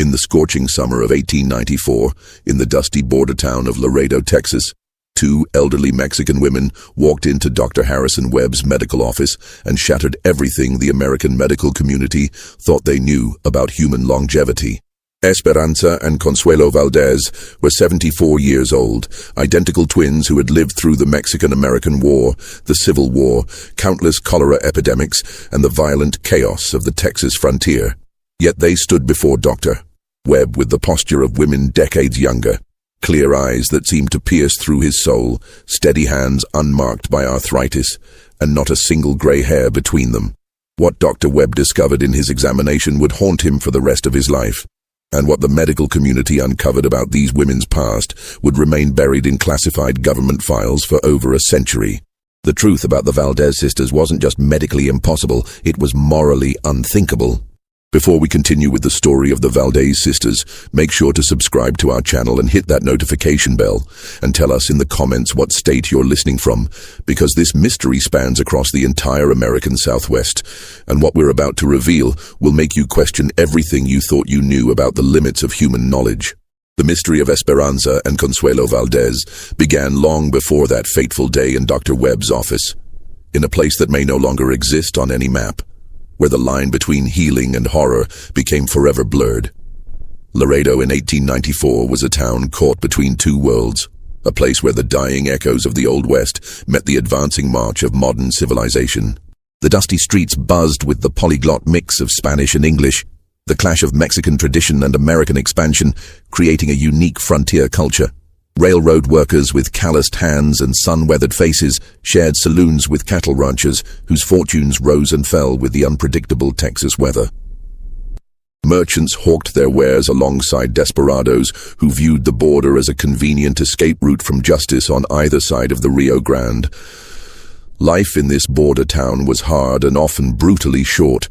In the scorching summer of 1894, in the dusty border town of Laredo, Texas, two elderly Mexican women walked into Dr. Harrison Webb's medical office and shattered everything the American medical community thought they knew about human longevity. Esperanza and Consuelo Valdez were 74 years old, identical twins who had lived through the Mexican-American War, the Civil War, countless cholera epidemics, and the violent chaos of the Texas frontier. Yet they stood before Dr. Webb with the posture of women decades younger, clear eyes that seemed to pierce through his soul, steady hands unmarked by arthritis, and not a single gray hair between them. What Dr. Webb discovered in his examination would haunt him for the rest of his life, and what the medical community uncovered about these women's past would remain buried in classified government files for over a century. The truth about the Valdez sisters wasn't just medically impossible, it was morally unthinkable. Before we continue with the story of the Valdez sisters, make sure to subscribe to our channel and hit that notification bell, and tell us in the comments what state you're listening from, because this mystery spans across the entire American Southwest, and what we're about to reveal will make you question everything you thought you knew about the limits of human knowledge. The mystery of Esperanza and Consuelo Valdez began long before that fateful day in Dr. Webb's office, in a place that may no longer exist on any map, where the line between healing and horror became forever blurred. Laredo in 1894 was a town caught between two worlds, a place where the dying echoes of the Old West met the advancing march of modern civilization. The dusty streets buzzed with the polyglot mix of Spanish and English, the clash of Mexican tradition and American expansion, creating a unique frontier culture. Railroad workers with calloused hands and sun-weathered faces shared saloons with cattle ranchers whose fortunes rose and fell with the unpredictable Texas weather. Merchants hawked their wares alongside desperados who viewed the border as a convenient escape route from justice on either side of the Rio Grande. Life in this border town was hard and often brutally short.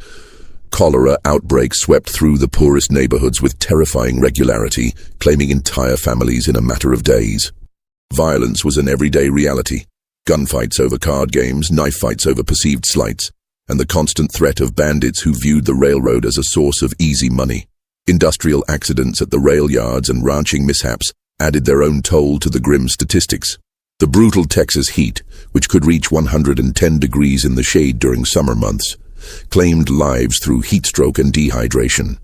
Cholera outbreaks swept through the poorest neighborhoods with terrifying regularity, claiming entire families in a matter of days. Violence was an everyday reality. Gunfights over card games, knife fights over perceived slights, and the constant threat of bandits who viewed the railroad as a source of easy money. Industrial accidents at the rail yards and ranching mishaps added their own toll to the grim statistics. The brutal Texas heat, which could reach 110 degrees in the shade during summer months, claimed lives through heatstroke and dehydration.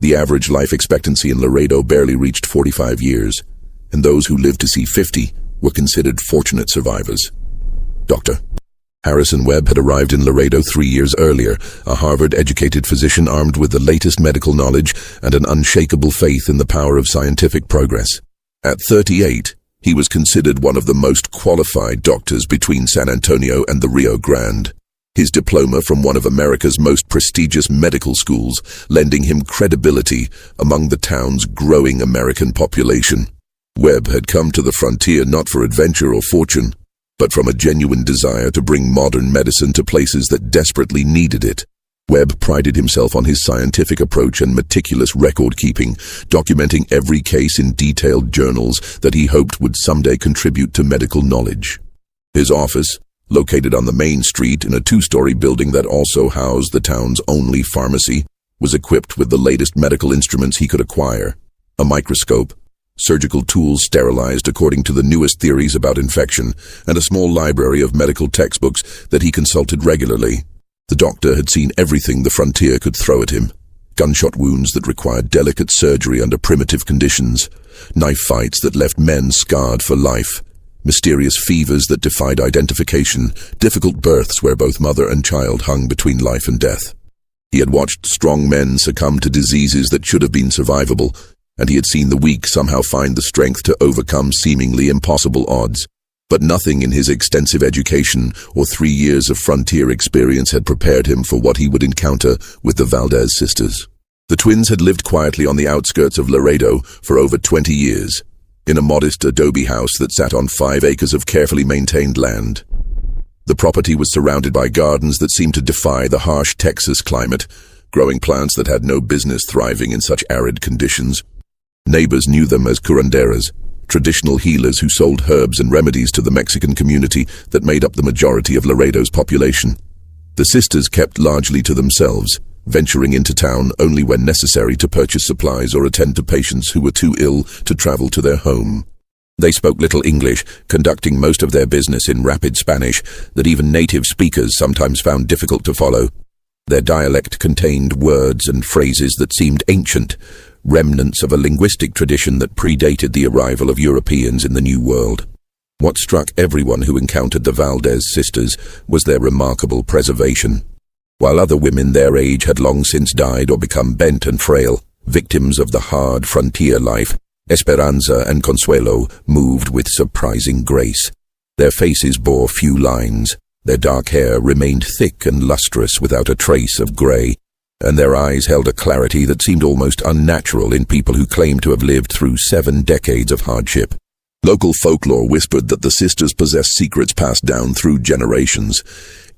The average life expectancy in Laredo barely reached 45 years, and those who lived to see 50 were considered fortunate survivors. Dr. Harrison Webb had arrived in Laredo 3 years earlier, a Harvard-educated physician armed with the latest medical knowledge and an unshakable faith in the power of scientific progress. At 38, he was considered one of the most qualified doctors between San Antonio and the Rio Grande. His diploma from one of America's most prestigious medical schools, lending him credibility among the town's growing American population. Webb had come to the frontier not for adventure or fortune, but from a genuine desire to bring modern medicine to places that desperately needed it. Webb prided himself on his scientific approach and meticulous record-keeping, documenting every case in detailed journals that he hoped would someday contribute to medical knowledge. His office, located on the main street in a two-story building that also housed the town's only pharmacy, was equipped with the latest medical instruments he could acquire: a microscope, surgical tools sterilized according to the newest theories about infection, and a small library of medical textbooks that he consulted regularly. The doctor had seen everything the frontier could throw at him: gunshot wounds that required delicate surgery under primitive conditions, knife fights that left men scarred for life, mysterious fevers that defied identification, difficult births where both mother and child hung between life and death. He had watched strong men succumb to diseases that should have been survivable, and he had seen the weak somehow find the strength to overcome seemingly impossible odds. But nothing in his extensive education or 3 years of frontier experience had prepared him for what he would encounter with the Valdez sisters. The twins had lived quietly on the outskirts of Laredo for over 20 years, in a modest adobe house that sat on 5 acres of carefully maintained land. The property was surrounded by gardens that seemed to defy the harsh Texas climate, growing plants that had no business thriving in such arid conditions. Neighbors knew them as curanderas, traditional healers who sold herbs and remedies to the Mexican community that made up the majority of Laredo's population. The sisters kept largely to themselves, venturing into town only when necessary to purchase supplies or attend to patients who were too ill to travel to their home. They spoke little English, conducting most of their business in rapid Spanish that even native speakers sometimes found difficult to follow. Their dialect contained words and phrases that seemed ancient, remnants of a linguistic tradition that predated the arrival of Europeans in the New World. What struck everyone who encountered the Valdez sisters was their remarkable preservation. While other women their age had long since died or become bent and frail, victims of the hard frontier life, Esperanza and Consuelo moved with surprising grace. Their faces bore few lines, their dark hair remained thick and lustrous without a trace of grey, and their eyes held a clarity that seemed almost unnatural in people who claimed to have lived through 7 decades of hardship. Local folklore whispered that the sisters possessed secrets passed down through generations,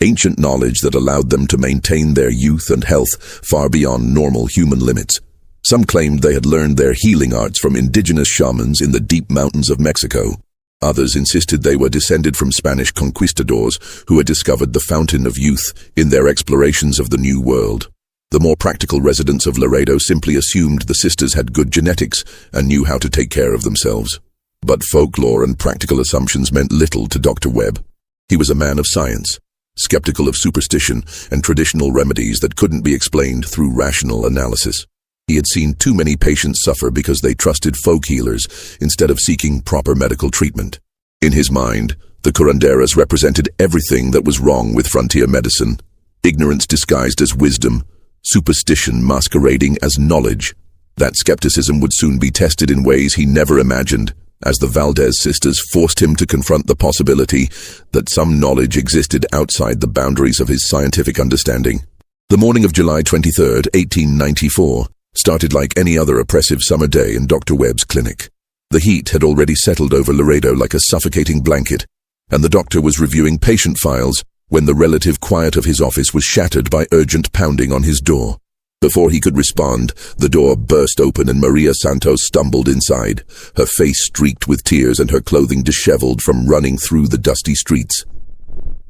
ancient knowledge that allowed them to maintain their youth and health far beyond normal human limits. Some claimed they had learned their healing arts from indigenous shamans in the deep mountains of Mexico. Others insisted they were descended from Spanish conquistadors who had discovered the fountain of youth in their explorations of the New World. The more practical residents of Laredo simply assumed the sisters had good genetics and knew how to take care of themselves. But folklore and practical assumptions meant little to Dr. Webb. He was a man of science, skeptical of superstition and traditional remedies that couldn't be explained through rational analysis. He had seen too many patients suffer because they trusted folk healers instead of seeking proper medical treatment. In his mind, the curanderas represented everything that was wrong with frontier medicine: ignorance disguised as wisdom, superstition masquerading as knowledge. That skepticism would soon be tested in ways he never imagined, as the Valdez sisters forced him to confront the possibility that some knowledge existed outside the boundaries of his scientific understanding. The morning of July 23, 1894, started like any other oppressive summer day in Dr. Webb's clinic. The heat had already settled over Laredo like a suffocating blanket, and the doctor was reviewing patient files when the relative quiet of his office was shattered by urgent pounding on his door. Before he could respond, the door burst open and Maria Santos stumbled inside, her face streaked with tears and her clothing disheveled from running through the dusty streets.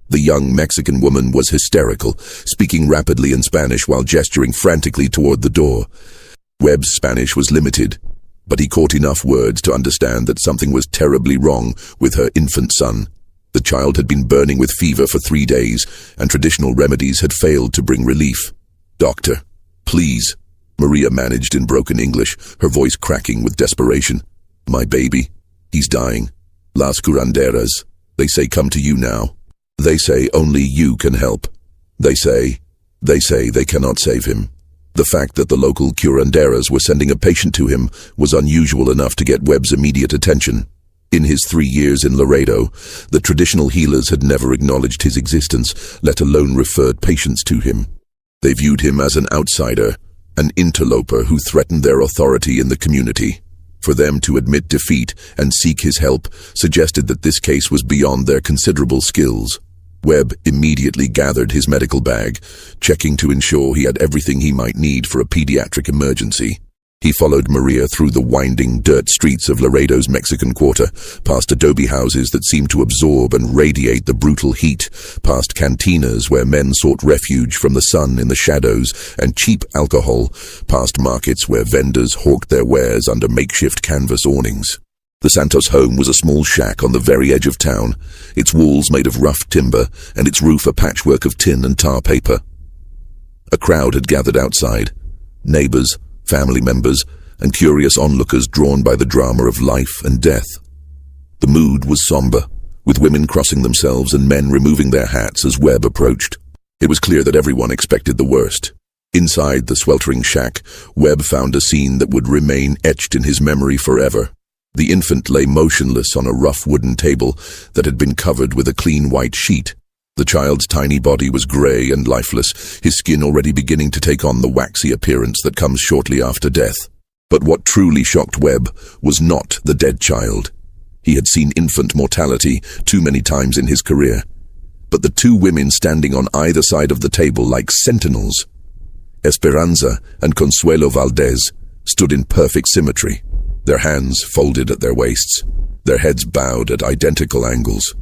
The young Mexican woman was hysterical, speaking rapidly in Spanish while gesturing frantically toward the door. Webb's Spanish was limited, but he caught enough words to understand that something was terribly wrong with her infant son. The child had been burning with fever for 3 days, and traditional remedies had failed to bring relief. "Doctor, please," Maria managed in broken English, her voice cracking with desperation. "My baby, he's dying. Las curanderas, they say come to you now. They say only you can help. They say they cannot save him." The fact that the local curanderas were sending a patient to him was unusual enough to get Webb's immediate attention. In his 3 years in Laredo, the traditional healers had never acknowledged his existence, let alone referred patients to him. They viewed him as an outsider, an interloper who threatened their authority in the community. For them to admit defeat and seek his help suggested that this case was beyond their considerable skills. Webb immediately gathered his medical bag, checking to ensure he had everything he might need for a pediatric emergency. He followed Maria through the winding dirt streets of Laredo's Mexican Quarter, past adobe houses that seemed to absorb and radiate the brutal heat, past cantinas where men sought refuge from the sun in the shadows and cheap alcohol, past markets where vendors hawked their wares under makeshift canvas awnings. The Santos home was a small shack on the very edge of town, its walls made of rough timber and its roof a patchwork of tin and tar paper. A crowd had gathered outside, neighbors, family members, and curious onlookers drawn by the drama of life and death. The mood was somber, with women crossing themselves and men removing their hats as Webb approached. It was clear that everyone expected the worst. Inside the sweltering shack, Webb found a scene that would remain etched in his memory forever. The infant lay motionless on a rough wooden table that had been covered with a clean white sheet. The child's tiny body was grey and lifeless, his skin already beginning to take on the waxy appearance that comes shortly after death. But what truly shocked Webb was not the dead child. He had seen infant mortality too many times in his career. But the 2 women standing on either side of the table like sentinels, Esperanza and Consuelo Valdez, stood in perfect symmetry, their hands folded at their waists, their heads bowed at identical angles.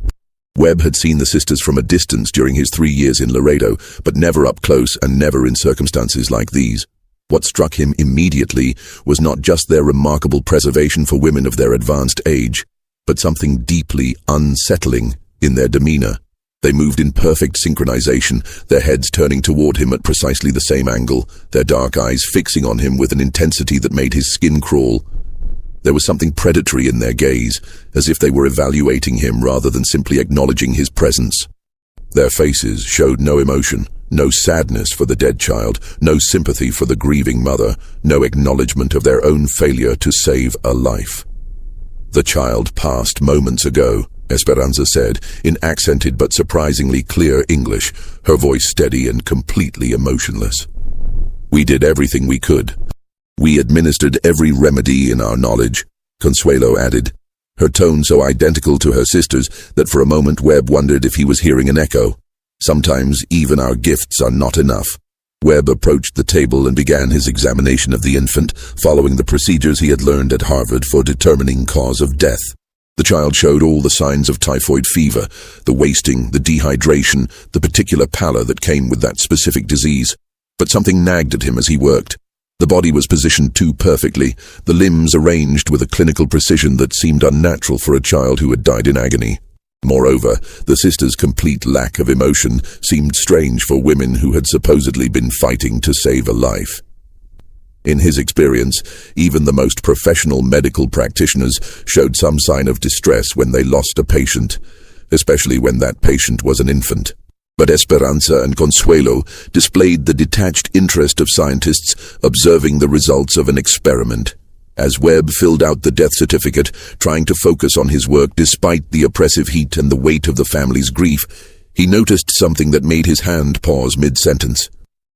Webb had seen the sisters from a distance during his 3 years in Laredo, but never up close and never in circumstances like these. What struck him immediately was not just their remarkable preservation for women of their advanced age, but something deeply unsettling in their demeanor. They moved in perfect synchronization, their heads turning toward him at precisely the same angle, their dark eyes fixing on him with an intensity that made his skin crawl. There was something predatory in their gaze, as if they were evaluating him rather than simply acknowledging his presence. Their faces showed no emotion, no sadness for the dead child, no sympathy for the grieving mother, no acknowledgement of their own failure to save a life. "The child passed moments ago," Esperanza said, in accented but surprisingly clear English, her voice steady and completely emotionless. "We did everything we could. We administered every remedy in our knowledge," Consuelo added, her tone so identical to her sister's that for a moment Webb wondered if he was hearing an echo. "Sometimes even our gifts are not enough." Webb approached the table and began his examination of the infant, following the procedures he had learned at Harvard for determining cause of death. The child showed all the signs of typhoid fever, the wasting, the dehydration, the particular pallor that came with that specific disease. But something nagged at him as he worked. The body was positioned too perfectly, the limbs arranged with a clinical precision that seemed unnatural for a child who had died in agony. Moreover, the sisters' complete lack of emotion seemed strange for women who had supposedly been fighting to save a life. In his experience, even the most professional medical practitioners showed some sign of distress when they lost a patient, especially when that patient was an infant. But Esperanza and Consuelo displayed the detached interest of scientists observing the results of an experiment. As Webb filled out the death certificate, trying to focus on his work despite the oppressive heat and the weight of the family's grief, he noticed something that made his hand pause mid-sentence.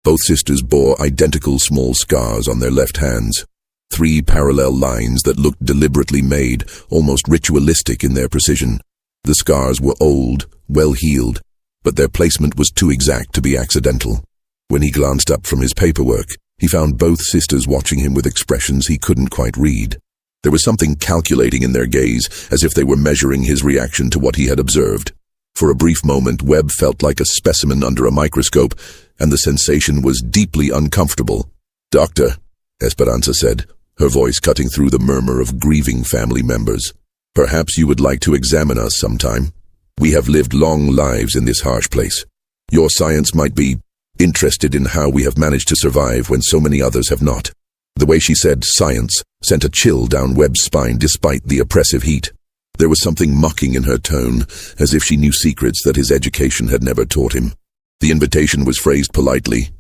Both sisters bore identical small scars on their left hands, 3 parallel lines that looked deliberately made, almost ritualistic in their precision. The scars were old, well-healed, but their placement was too exact to be accidental. When he glanced up from his paperwork, he found both sisters watching him with expressions he couldn't quite read. There was something calculating in their gaze, as if they were measuring his reaction to what he had observed. For a brief moment, Webb felt like a specimen under a microscope, and the sensation was deeply uncomfortable. "Doctor," Esperanza said, her voice cutting through the murmur of grieving family members, "perhaps you would like to examine us sometime. We have lived long lives in this harsh place. Your science might be interested in how we have managed to survive when so many others have not." The way she said "science" sent a chill down Webb's spine despite the oppressive heat. There was something mocking in her tone, as if she knew secrets that his education had never taught him. The invitation was phrased politely,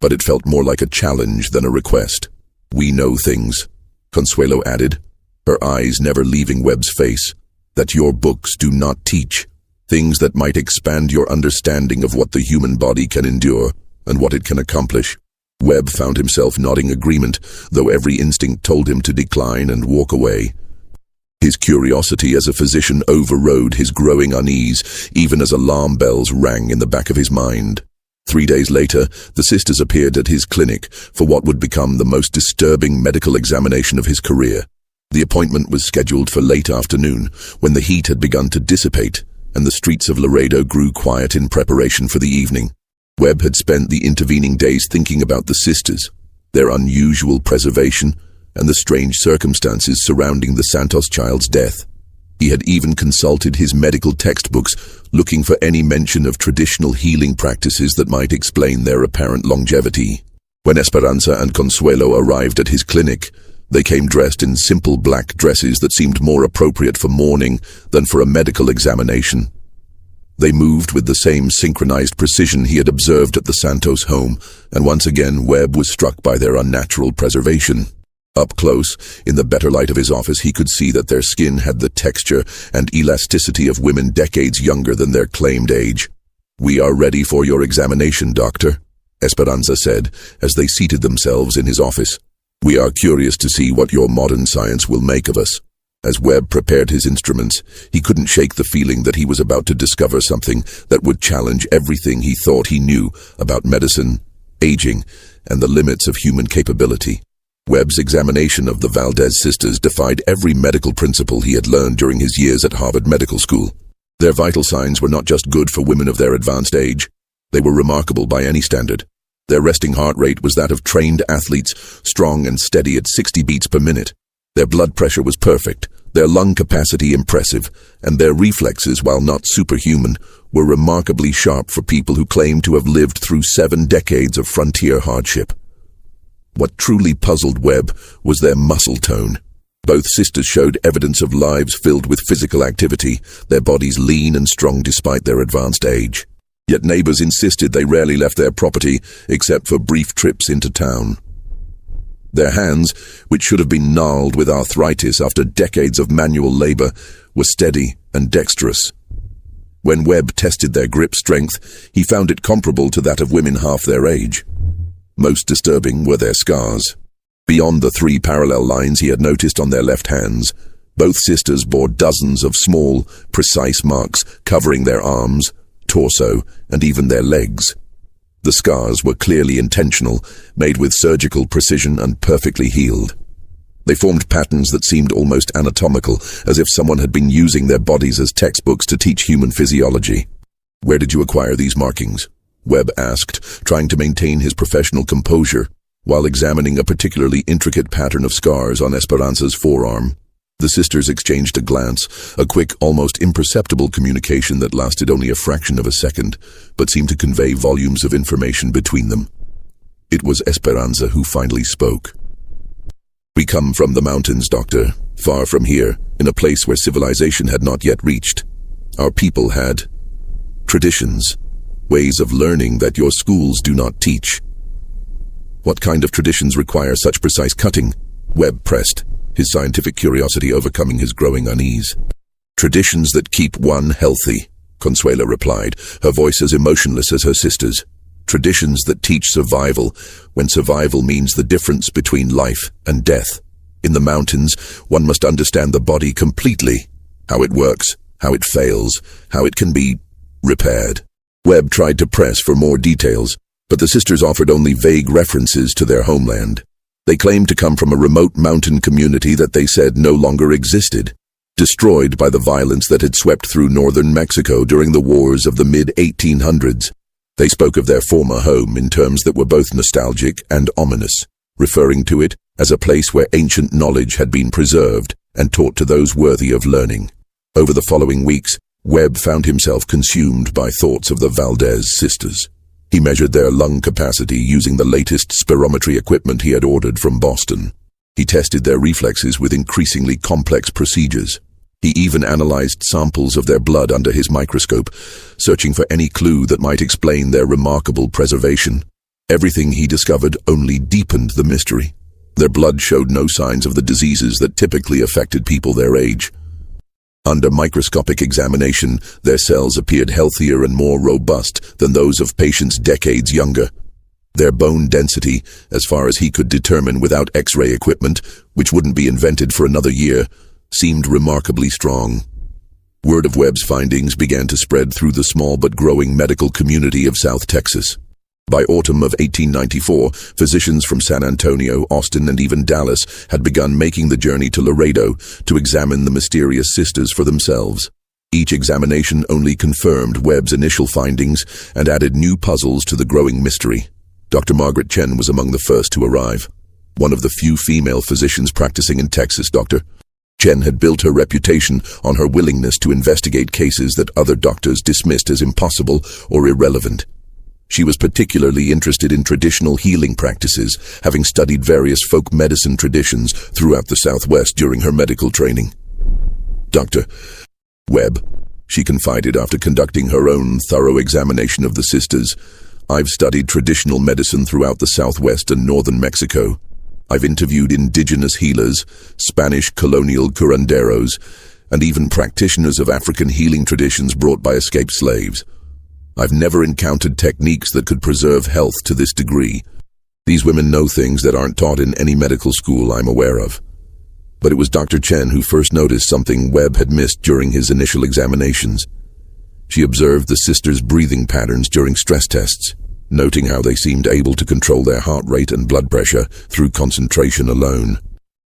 but it felt more like a challenge than a request. "We know things," Consuelo added, her eyes never leaving Webb's face, "that your books do not teach. Things that might expand your understanding of what the human body can endure and what it can accomplish." Webb found himself nodding agreement, though every instinct told him to decline and walk away. His curiosity as a physician overrode his growing unease, even as alarm bells rang in the back of his mind. 3 days later, the sisters appeared at his clinic for what would become the most disturbing medical examination of his career. The appointment was scheduled for late afternoon, when the heat had begun to dissipate, and the streets of Laredo grew quiet in preparation for the evening. Webb had spent the intervening days thinking about the sisters, their unusual preservation, and the strange circumstances surrounding the Santos child's death. He had even consulted his medical textbooks, looking for any mention of traditional healing practices that might explain their apparent longevity. When Esperanza and Consuelo arrived at his clinic, they came dressed in simple black dresses that seemed more appropriate for mourning than for a medical examination. They moved with the same synchronized precision he had observed at the Santos home, and once again Webb was struck by their unnatural preservation. Up close, in the better light of his office, he could see that their skin had the texture and elasticity of women decades younger than their claimed age. "We are ready for your examination, doctor," Esperanza said, as they seated themselves in his office. "We are curious to see what your modern science will make of us." As Webb prepared his instruments, he couldn't shake the feeling that he was about to discover something that would challenge everything he thought he knew about medicine, aging, and the limits of human capability. Webb's examination of the Valdez sisters defied every medical principle he had learned during his years at Harvard Medical School. Their vital signs were not just good for women of their advanced age. They were remarkable by any standard. Their resting heart rate was that of trained athletes, strong and steady at 60 beats per minute. Their blood pressure was perfect, their lung capacity impressive, and their reflexes, while not superhuman, were remarkably sharp for people who claimed to have lived through 7 decades of frontier hardship. What truly puzzled Webb was their muscle tone. Both sisters showed evidence of lives filled with physical activity, their bodies lean and strong despite their advanced age. Yet neighbors insisted they rarely left their property except for brief trips into town. Their hands, which should have been gnarled with arthritis after decades of manual labor, were steady and dexterous. When Webb tested their grip strength, he found it comparable to that of women half their age. Most disturbing were their scars. Beyond the 3 parallel lines he had noticed on their left hands, both sisters bore dozens of small, precise marks covering their arms, torso, and even their legs. The scars were clearly intentional, made with surgical precision and perfectly healed. They formed patterns that seemed almost anatomical, as if someone had been using their bodies as textbooks to teach human physiology. "Where did you acquire these markings?" Webb asked, trying to maintain his professional composure, while examining a particularly intricate pattern of scars on Esperanza's forearm. The sisters exchanged a glance, a quick, almost imperceptible communication that lasted only a fraction of a second, but seemed to convey volumes of information between them. It was Esperanza who finally spoke. "We come from the mountains, Doctor, far from here, in a place where civilization had not yet reached. Our people had traditions, ways of learning that your schools do not teach." "What kind of traditions require such precise cutting?" Webb pressed, his scientific curiosity overcoming his growing unease. "Traditions that keep one healthy," Consuela replied, her voice as emotionless as her sister's. "Traditions that teach survival, when survival means the difference between life and death. In the mountains, one must understand the body completely, how it works, how it fails, how it can be repaired." Webb tried to press for more details, but the sisters offered only vague references to their homeland. They claimed to come from a remote mountain community that they said no longer existed, destroyed by the violence that had swept through northern Mexico during the wars of the mid-1800s. They spoke of their former home in terms that were both nostalgic and ominous, referring to it as a place where ancient knowledge had been preserved and taught to those worthy of learning. Over the following weeks, Webb found himself consumed by thoughts of the Valdez sisters. He measured their lung capacity using the latest spirometry equipment he had ordered from Boston. He tested their reflexes with increasingly complex procedures. He even analyzed samples of their blood under his microscope, searching for any clue that might explain their remarkable preservation. Everything he discovered only deepened the mystery. Their blood showed no signs of the diseases that typically affected people their age. Under microscopic examination, their cells appeared healthier and more robust than those of patients decades younger. Their bone density, as far as he could determine without X-ray equipment, which wouldn't be invented for another year, seemed remarkably strong. Word of Webb's findings began to spread through the small but growing medical community of South Texas. By autumn of 1894, physicians from San Antonio, Austin, and even Dallas had begun making the journey to Laredo to examine the mysterious sisters for themselves. Each examination only confirmed Webb's initial findings and added new puzzles to the growing mystery. Dr. Margaret Chen was among the first to arrive. One of the few female physicians practicing in Texas, Dr. Chen had built her reputation on her willingness to investigate cases that other doctors dismissed as impossible or irrelevant. She was particularly interested in traditional healing practices, having studied various folk medicine traditions throughout the Southwest during her medical training. "Dr. Webb," she confided after conducting her own thorough examination of the sisters, "I've studied traditional medicine throughout the Southwest and northern Mexico. I've interviewed indigenous healers, Spanish colonial curanderos, and even practitioners of African healing traditions brought by escaped slaves. I've never encountered techniques that could preserve health to this degree. These women know things that aren't taught in any medical school I'm aware of." But it was Dr. Chen who first noticed something Webb had missed during his initial examinations. She observed the sisters' breathing patterns during stress tests, noting how they seemed able to control their heart rate and blood pressure through concentration alone.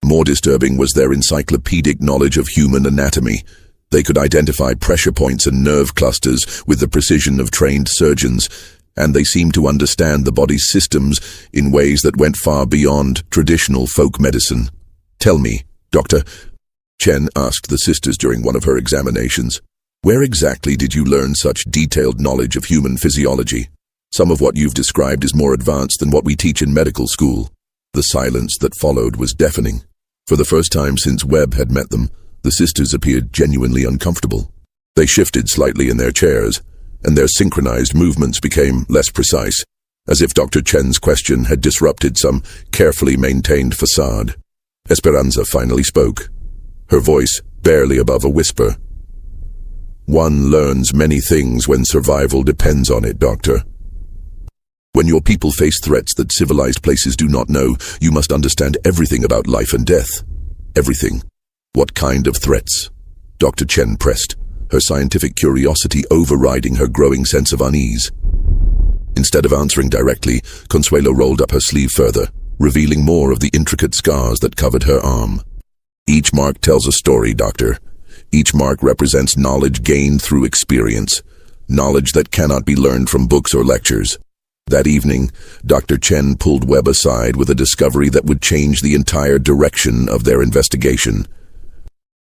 More disturbing was their encyclopedic knowledge of human anatomy. They could identify pressure points and nerve clusters with the precision of trained surgeons, and they seemed to understand the body's systems in ways that went far beyond traditional folk medicine. "Tell me, Doctor," Chen asked the sisters during one of her examinations, "where exactly did you learn such detailed knowledge of human physiology? Some of what you've described is more advanced than what we teach in medical school." The silence that followed was deafening. For the first time since Webb had met them, the sisters appeared genuinely uncomfortable. They shifted slightly in their chairs, and their synchronized movements became less precise, as if Dr. Chen's question had disrupted some carefully maintained facade. Esperanza finally spoke, her voice barely above a whisper. "One learns many things when survival depends on it, Doctor. When your people face threats that civilized places do not know, you must understand everything about life and death. Everything." "What kind of threats?" Dr. Chen pressed, her scientific curiosity overriding her growing sense of unease. Instead of answering directly, Consuelo rolled up her sleeve further, revealing more of the intricate scars that covered her arm. "Each mark tells a story, Doctor. Each mark represents knowledge gained through experience, knowledge that cannot be learned from books or lectures." That evening, Dr. Chen pulled Webb aside with a discovery that would change the entire direction of their investigation.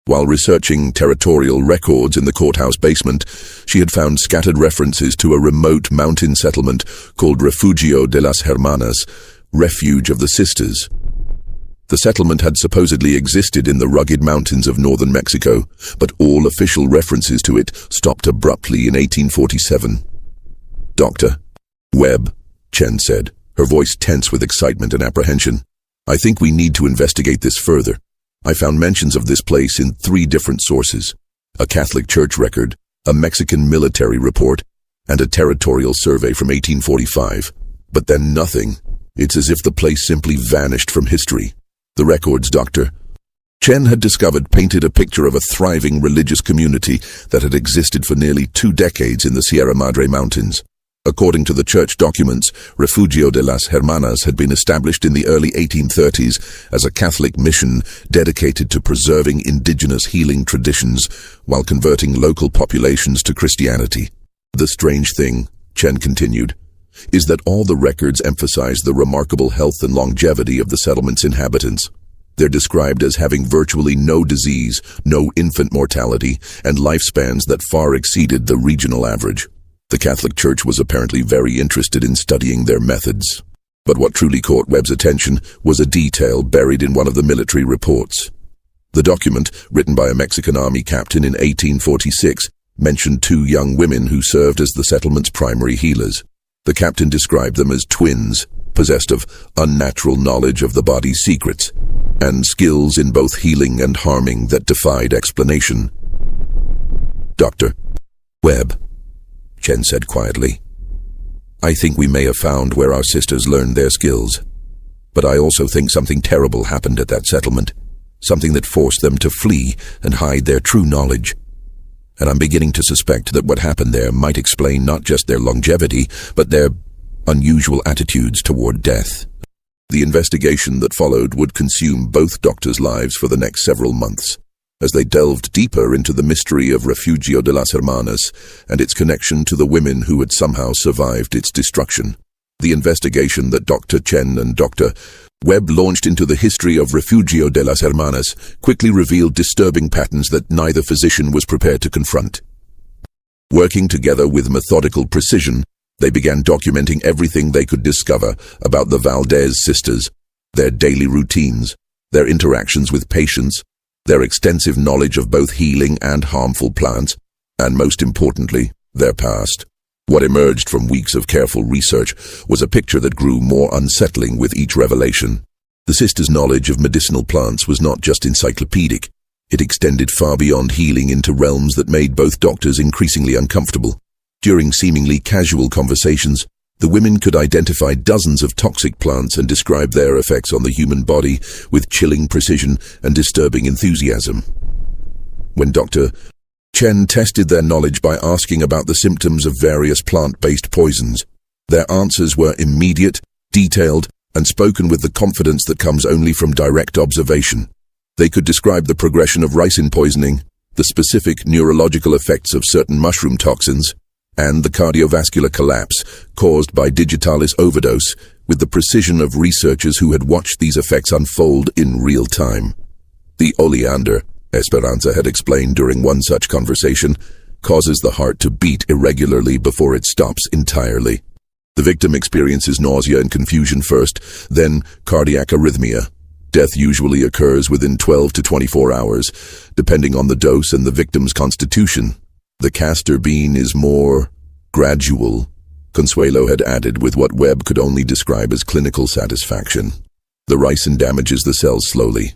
While researching territorial records in the courthouse basement, she had found scattered references to a remote mountain settlement called Refugio de las Hermanas, Refuge of the Sisters. The settlement had supposedly existed in the rugged mountains of northern Mexico, but all official references to it stopped abruptly in 1847. "Doctor Webb," Chen said, her voice tense with excitement and apprehension, "I think we need to investigate this further. I found mentions of this place in 3 different sources: a Catholic church record, a Mexican military report, and a territorial survey from 1845. But then nothing. It's as if the place simply vanished from history. The records, Doctor," Chen had discovered, painted a picture of a thriving religious community that had existed for nearly 2 decades in the Sierra Madre Mountains. According to the church documents, Refugio de las Hermanas had been established in the early 1830s as a Catholic mission dedicated to preserving indigenous healing traditions while converting local populations to Christianity. "The strange thing," Chen continued, "is that all the records emphasize the remarkable health and longevity of the settlement's inhabitants. They're described as having virtually no disease, no infant mortality, and lifespans that far exceeded the regional average. The Catholic Church was apparently very interested in studying their methods. But what truly caught Webb's attention was a detail buried in one of the military reports. The document, written by a Mexican army captain in 1846, mentioned 2 young women who served as the settlement's primary healers. The captain described them as twins, possessed of unnatural knowledge of the body's secrets, and skills in both healing and harming that defied explanation. "Dr. Webb," Chen said quietly, "I think we may have found where our sisters learned their skills. But I also think something terrible happened at that settlement, something that forced them to flee and hide their true knowledge. And I'm beginning to suspect that what happened there might explain not just their longevity, but their unusual attitudes toward death." The investigation that followed would consume both doctors' lives for the next several months, as they delved deeper into the mystery of Refugio de las Hermanas and its connection to the women who had somehow survived its destruction. The investigation that Dr. Chen and Dr. Webb launched into the history of Refugio de las Hermanas quickly revealed disturbing patterns that neither physician was prepared to confront. Working together with methodical precision, they began documenting everything they could discover about the Valdez sisters, their daily routines, their interactions with patients, their extensive knowledge of both healing and harmful plants, and most importantly, their past. What emerged from weeks of careful research was a picture that grew more unsettling with each revelation. The sisters' knowledge of medicinal plants was not just encyclopedic. It extended far beyond healing into realms that made both doctors increasingly uncomfortable. During seemingly casual conversations, the women could identify dozens of toxic plants and describe their effects on the human body with chilling precision and disturbing enthusiasm. When Dr. Chen tested their knowledge by asking about the symptoms of various plant-based poisons, their answers were immediate, detailed, and spoken with the confidence that comes only from direct observation. They could describe the progression of ricin poisoning, the specific neurological effects of certain mushroom toxins, and the cardiovascular collapse caused by digitalis overdose with the precision of researchers who had watched these effects unfold in real time. The oleander, Esperanza had explained during one such conversation, causes the heart to beat irregularly before it stops entirely. The victim experiences nausea and confusion first, then cardiac arrhythmia. Death usually occurs within 12 to 24 hours, depending on the dose and the victim's constitution. The castor bean is more gradual, Consuelo had added with what Webb could only describe as clinical satisfaction. The ricin damages the cells slowly.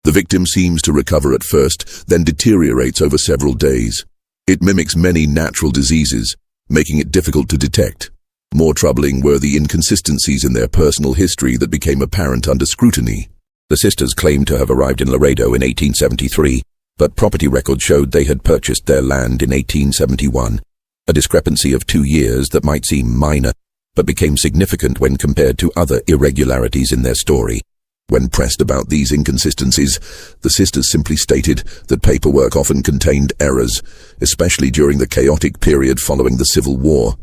The victim seems to recover at first, then deteriorates over several days. It mimics many natural diseases, making it difficult to detect. More troubling were the inconsistencies in their personal history that became apparent under scrutiny. The sisters claimed to have arrived in Laredo in 1873, but property records showed they had purchased their land in 1871, a discrepancy of 2 years that might seem minor, but became significant when compared to other irregularities in their story. When pressed about these inconsistencies, the sisters simply stated that paperwork often contained errors, especially during the chaotic period following the Civil War.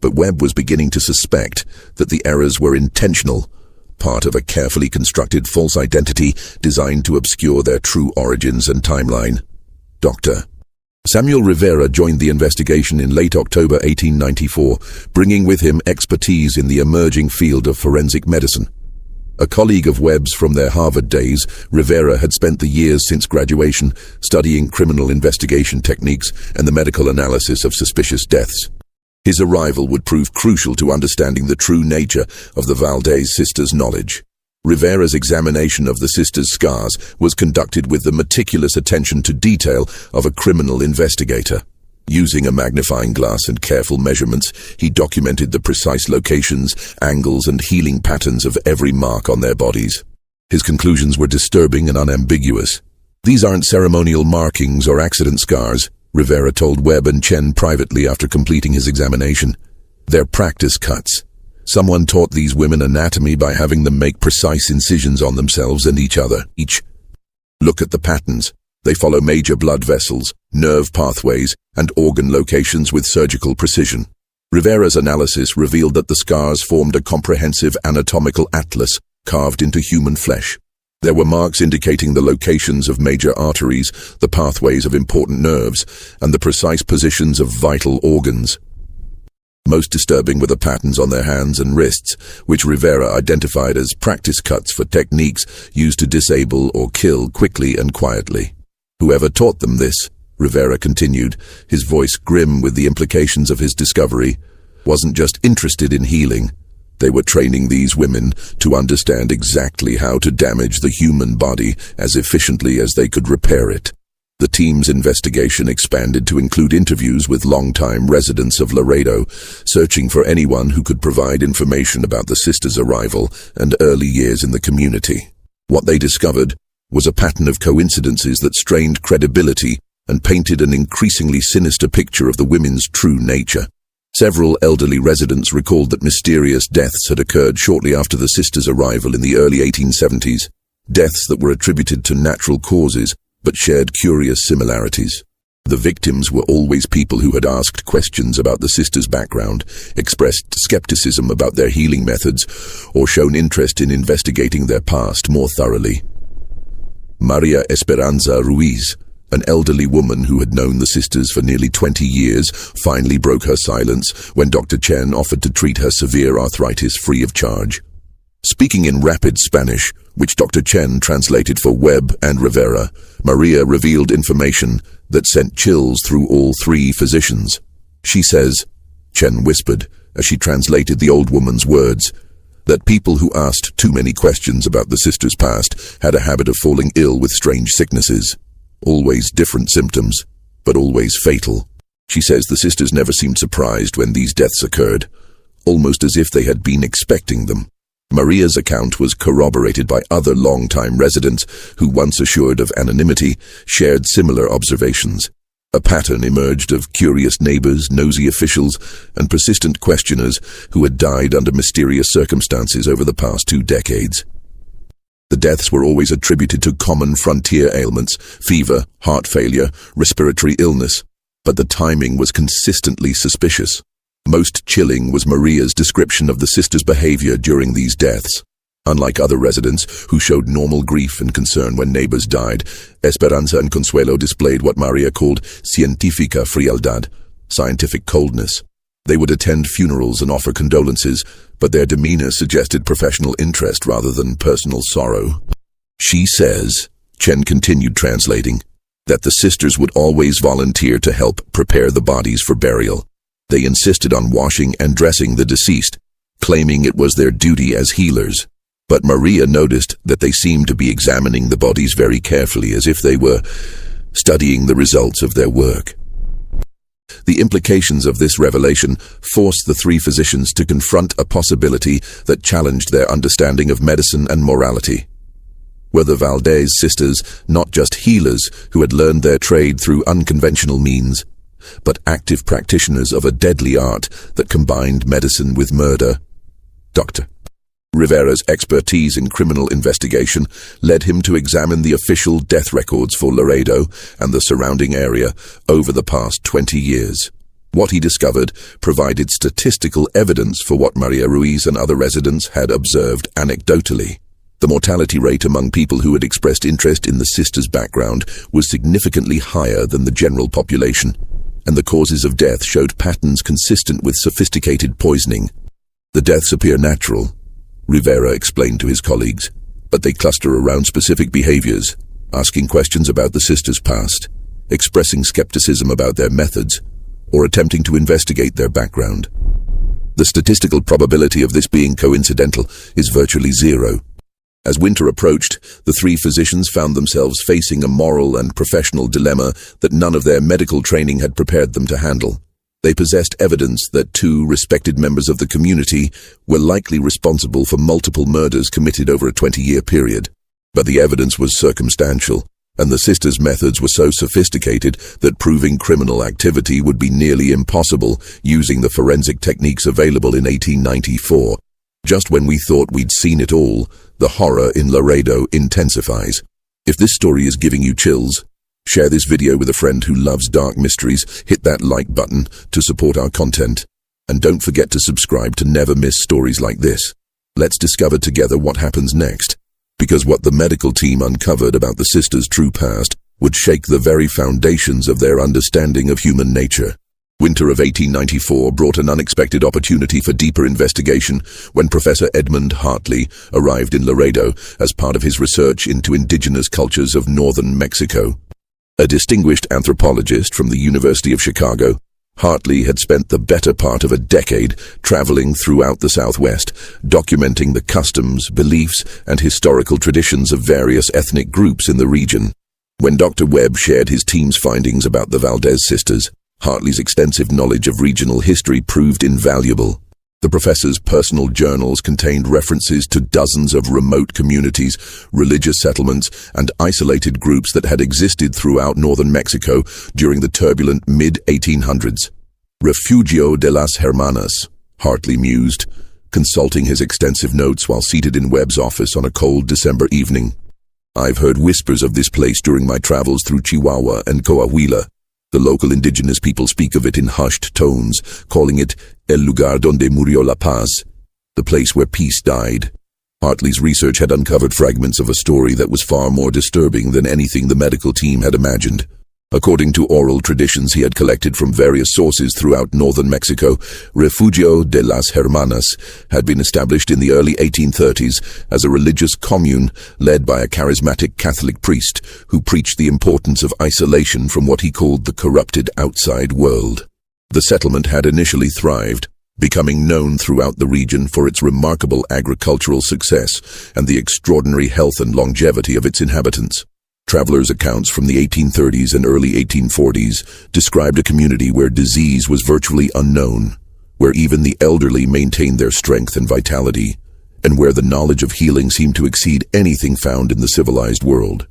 But Webb was beginning to suspect that the errors were intentional, part of a carefully constructed false identity designed to obscure their true origins and timeline. Dr. Samuel Rivera joined the investigation in late October 1894, bringing with him expertise in the emerging field of forensic medicine. A colleague of Webb's from their Harvard days, Rivera had spent the years since graduation studying criminal investigation techniques and the medical analysis of suspicious deaths. His arrival would prove crucial to understanding the true nature of the Valdez sisters' knowledge. Rivera's examination of the sisters' scars was conducted with the meticulous attention to detail of a criminal investigator. Using a magnifying glass and careful measurements, he documented the precise locations, angles, and healing patterns of every mark on their bodies. His conclusions were disturbing and unambiguous. "These aren't ceremonial markings or accident scars," Rivera told Webb and Chen privately after completing his examination. "They're practice cuts. Someone taught these women anatomy by having them make precise incisions on themselves and each other. Look at the patterns. They follow major blood vessels, nerve pathways, and organ locations with surgical precision." Rivera's analysis revealed that the scars formed a comprehensive anatomical atlas carved into human flesh. There were marks indicating the locations of major arteries, the pathways of important nerves, and the precise positions of vital organs. Most disturbing were the patterns on their hands and wrists, which Rivera identified as practice cuts for techniques used to disable or kill quickly and quietly. "Whoever taught them this," Rivera continued, his voice grim with the implications of his discovery, "wasn't just interested in healing. They were training these women to understand exactly how to damage the human body as efficiently as they could repair it." The team's investigation expanded to include interviews with longtime residents of Laredo, searching for anyone who could provide information about the sisters' arrival and early years in the community. What they discovered was a pattern of coincidences that strained credibility and painted an increasingly sinister picture of the women's true nature. Several elderly residents recalled that mysterious deaths had occurred shortly after the sisters' arrival in the early 1870s, deaths that were attributed to natural causes but shared curious similarities. The victims were always people who had asked questions about the sisters' background, expressed skepticism about their healing methods, or shown interest in investigating their past more thoroughly. Maria Esperanza Ruiz, an elderly woman who had known the sisters for nearly 20 years, finally broke her silence when Dr. Chen offered to treat her severe arthritis free of charge. Speaking in rapid Spanish, which Dr. Chen translated for Webb and Rivera, Maria revealed information that sent chills through all three physicians. "She says," Chen whispered as she translated the old woman's words, "that people who asked too many questions about the sisters' past had a habit of falling ill with strange sicknesses. Always different symptoms, but always fatal. She says the sisters never seemed surprised when these deaths occurred, almost as if they had been expecting them." Maria's account was corroborated by other long-time residents who, once assured of anonymity, shared similar observations. A pattern emerged of curious neighbors, nosy officials, and persistent questioners who had died under mysterious circumstances over the past 2 decades. The deaths were always attributed to common frontier ailments, fever, heart failure, respiratory illness, but the timing was consistently suspicious. Most chilling was Maria's description of the sisters' behavior during these deaths. Unlike other residents, who showed normal grief and concern when neighbors died, Esperanza and Consuelo displayed what Maria called científica frialdad, scientific coldness. They would attend funerals and offer condolences, but their demeanor suggested professional interest rather than personal sorrow. She says, Chen continued translating, that the sisters would always volunteer to help prepare the bodies for burial. They insisted on washing and dressing the deceased, claiming it was their duty as healers. But Maria noticed that they seemed to be examining the bodies very carefully, as if they were studying the results of their work. The implications of this revelation forced the three physicians to confront a possibility that challenged their understanding of medicine and morality. Were the Valdez sisters not just healers who had learned their trade through unconventional means, but active practitioners of a deadly art that combined medicine with murder? Dr. Rivera's expertise in criminal investigation led him to examine the official death records for Laredo and the surrounding area over the past 20 years. What he discovered provided statistical evidence for what Maria Ruiz and other residents had observed anecdotally. The mortality rate among people who had expressed interest in the sisters' background was significantly higher than the general population, and the causes of death showed patterns consistent with sophisticated poisoning. The deaths appear natural, Rivera explained to his colleagues, but they cluster around specific behaviors, asking questions about the sisters' past, expressing skepticism about their methods, or attempting to investigate their background. The statistical probability of this being coincidental is virtually zero. As winter approached, the three physicians found themselves facing a moral and professional dilemma that none of their medical training had prepared them to handle. They possessed evidence that two respected members of the community were likely responsible for multiple murders committed over a 20-year period. But the evidence was circumstantial, and the sisters' methods were so sophisticated that proving criminal activity would be nearly impossible using the forensic techniques available in 1894. Just when we thought we'd seen it all, the horror in Laredo intensifies. If this story is giving you chills, share this video with a friend who loves dark mysteries, hit that like button to support our content, and don't forget to subscribe to never miss stories like this. Let's discover together what happens next, because what the medical team uncovered about the sisters' true past would shake the very foundations of their understanding of human nature. Winter of 1894 brought an unexpected opportunity for deeper investigation when Professor Edmund Hartley arrived in Laredo as part of his research into indigenous cultures of northern Mexico. A distinguished anthropologist from the University of Chicago, Hartley had spent the better part of a decade traveling throughout the Southwest, documenting the customs, beliefs, and historical traditions of various ethnic groups in the region. When Dr. Webb shared his team's findings about the Valdez sisters, Hartley's extensive knowledge of regional history proved invaluable. The professor's personal journals contained references to dozens of remote communities, religious settlements, and isolated groups that had existed throughout northern Mexico during the turbulent mid-1800s. Refugio de las Hermanas, Hartley mused, consulting his extensive notes while seated in Webb's office on a cold December evening. I've heard whispers of this place during my travels through Chihuahua and Coahuila. The local indigenous people speak of it in hushed tones, calling it El lugar donde murió la paz, the place where peace died. Hartley's research had uncovered fragments of a story that was far more disturbing than anything the medical team had imagined. According to oral traditions he had collected from various sources throughout northern Mexico, Refugio de las Hermanas had been established in the early 1830s as a religious commune led by a charismatic Catholic priest who preached the importance of isolation from what he called the corrupted outside world. The settlement had initially thrived, becoming known throughout the region for its remarkable agricultural success and the extraordinary health and longevity of its inhabitants. Travelers' accounts from the 1830s and early 1840s described a community where disease was virtually unknown, where even the elderly maintained their strength and vitality, and where the knowledge of healing seemed to exceed anything found in the civilized world.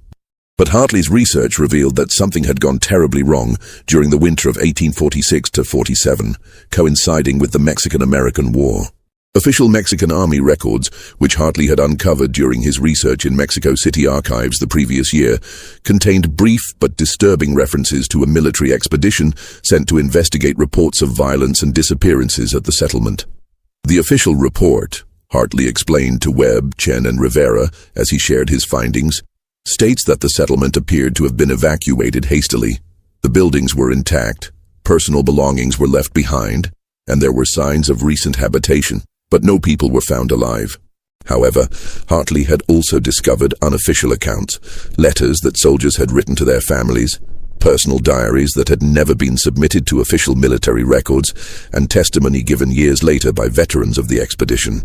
But Hartley's research revealed that something had gone terribly wrong during the winter of 1846 to 47, coinciding with the Mexican-American War. Official Mexican Army records, which Hartley had uncovered during his research in Mexico City archives the previous year, contained brief but disturbing references to a military expedition sent to investigate reports of violence and disappearances at the settlement. The official report, Hartley explained to Webb, Chen, and Rivera as he shared his findings, states that the settlement appeared to have been evacuated hastily. The buildings were intact, personal belongings were left behind, and there were signs of recent habitation, but no people were found alive. However, Hartley had also discovered unofficial accounts, letters that soldiers had written to their families, personal diaries that had never been submitted to official military records, and testimony given years later by veterans of the expedition.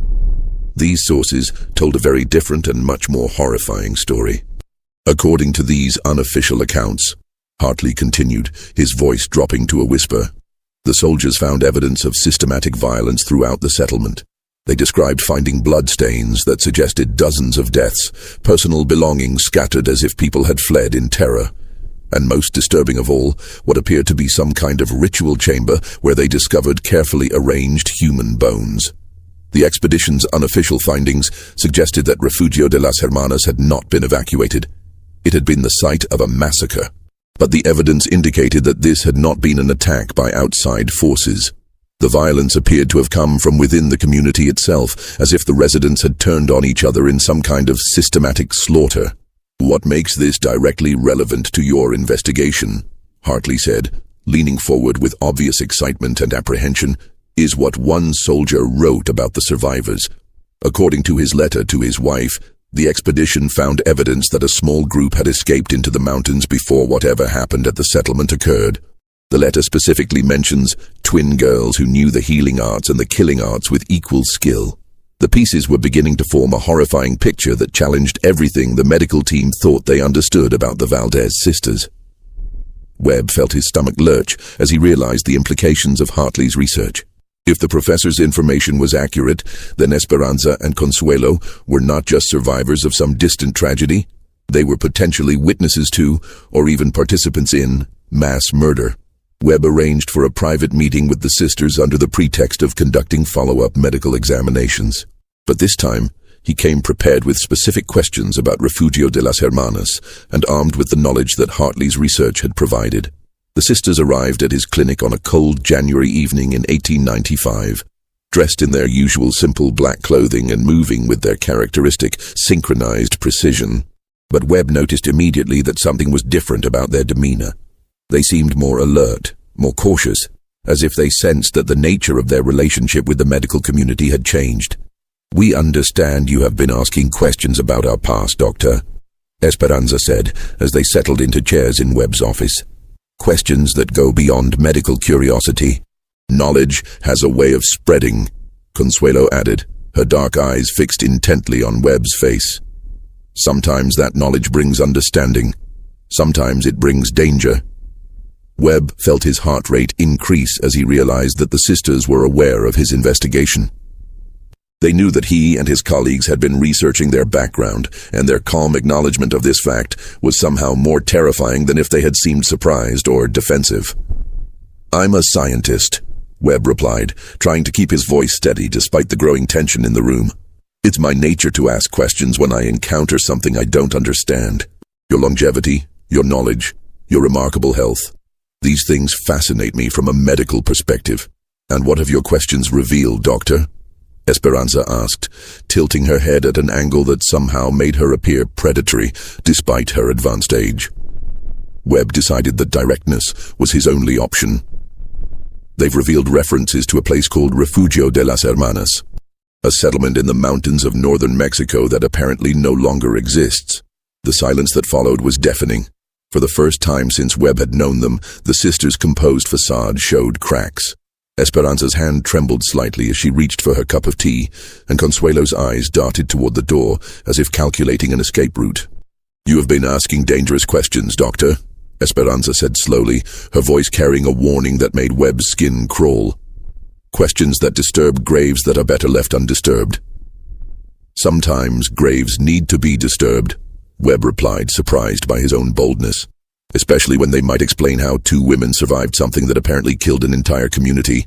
These sources told a very different and much more horrifying story. According to these unofficial accounts, Hartley continued, his voice dropping to a whisper, the soldiers found evidence of systematic violence throughout the settlement. They described finding bloodstains that suggested dozens of deaths, personal belongings scattered as if people had fled in terror. And most disturbing of all, what appeared to be some kind of ritual chamber where they discovered carefully arranged human bones. The expedition's unofficial findings suggested that Refugio de las Hermanas had not been evacuated. It had been the site of a massacre. But the evidence indicated that this had not been an attack by outside forces. The violence appeared to have come from within the community itself, as if the residents had turned on each other in some kind of systematic slaughter. What makes this directly relevant to your investigation, Hartley said, leaning forward with obvious excitement and apprehension, is what one soldier wrote about the survivors. According to his letter to his wife, the expedition found evidence that a small group had escaped into the mountains before whatever happened at the settlement occurred. The letter specifically mentions twin girls who knew the healing arts and the killing arts with equal skill. The pieces were beginning to form a horrifying picture that challenged everything the medical team thought they understood about the Valdez sisters. Webb felt his stomach lurch as he realized the implications of Hartley's research. If the professor's information was accurate, then Esperanza and Consuelo were not just survivors of some distant tragedy. They were potentially witnesses to, or even participants in, mass murder. Webb arranged for a private meeting with the sisters under the pretext of conducting follow-up medical examinations. But this time, he came prepared with specific questions about Refugio de las Hermanas and armed with the knowledge that Hartley's research had provided. The sisters arrived at his clinic on a cold January evening in 1895, dressed in their usual simple black clothing and moving with their characteristic synchronized precision. But Webb noticed immediately that something was different about their demeanor. They seemed more alert, more cautious, as if they sensed that the nature of their relationship with the medical community had changed. "We understand you have been asking questions about our past, Doctor," Esperanza said as they settled into chairs in Webb's office. "Questions that go beyond medical curiosity. Knowledge has a way of spreading," Consuelo added, her dark eyes fixed intently on Webb's face. "Sometimes that knowledge brings understanding. Sometimes it brings danger." Webb felt his heart rate increase as he realized that the sisters were aware of his investigation. They knew that he and his colleagues had been researching their background, and their calm acknowledgement of this fact was somehow more terrifying than if they had seemed surprised or defensive. "I'm a scientist," Webb replied, trying to keep his voice steady despite the growing tension in the room. "It's my nature to ask questions when I encounter something I don't understand. Your longevity, your knowledge, your remarkable health. These things fascinate me from a medical perspective." "And what have your questions revealed, Doctor?" Esperanza asked, tilting her head at an angle that somehow made her appear predatory, despite her advanced age. Webb decided that directness was his only option. "They've revealed references to a place called Refugio de las Hermanas, a settlement in the mountains of northern Mexico that apparently no longer exists." The silence that followed was deafening. For the first time since Webb had known them, the sisters' composed facade showed cracks. Esperanza's hand trembled slightly as she reached for her cup of tea, and Consuelo's eyes darted toward the door, as if calculating an escape route. "You have been asking dangerous questions, Doctor," Esperanza said slowly, her voice carrying a warning that made Webb's skin crawl. "Questions that disturb graves that are better left undisturbed." "Sometimes graves need to be disturbed," Webb replied, surprised by his own boldness, "especially when they might explain how two women survived something that apparently killed an entire community."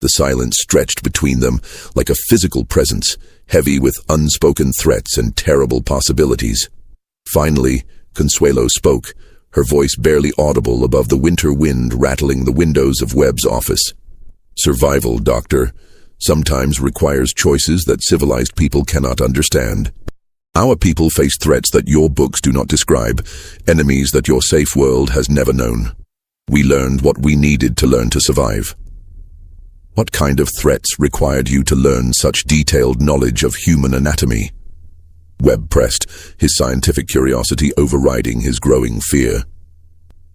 The silence stretched between them like a physical presence, heavy with unspoken threats and terrible possibilities. Finally, Consuelo spoke, her voice barely audible above the winter wind rattling the windows of Webb's office. Survival, Doctor, sometimes requires choices that civilized people cannot understand. Our people face threats that your books do not describe, enemies that your safe world has never known. We learned what we needed to learn to survive. What kind of threats required you to learn such detailed knowledge of human anatomy? Webb pressed, his scientific curiosity overriding his growing fear.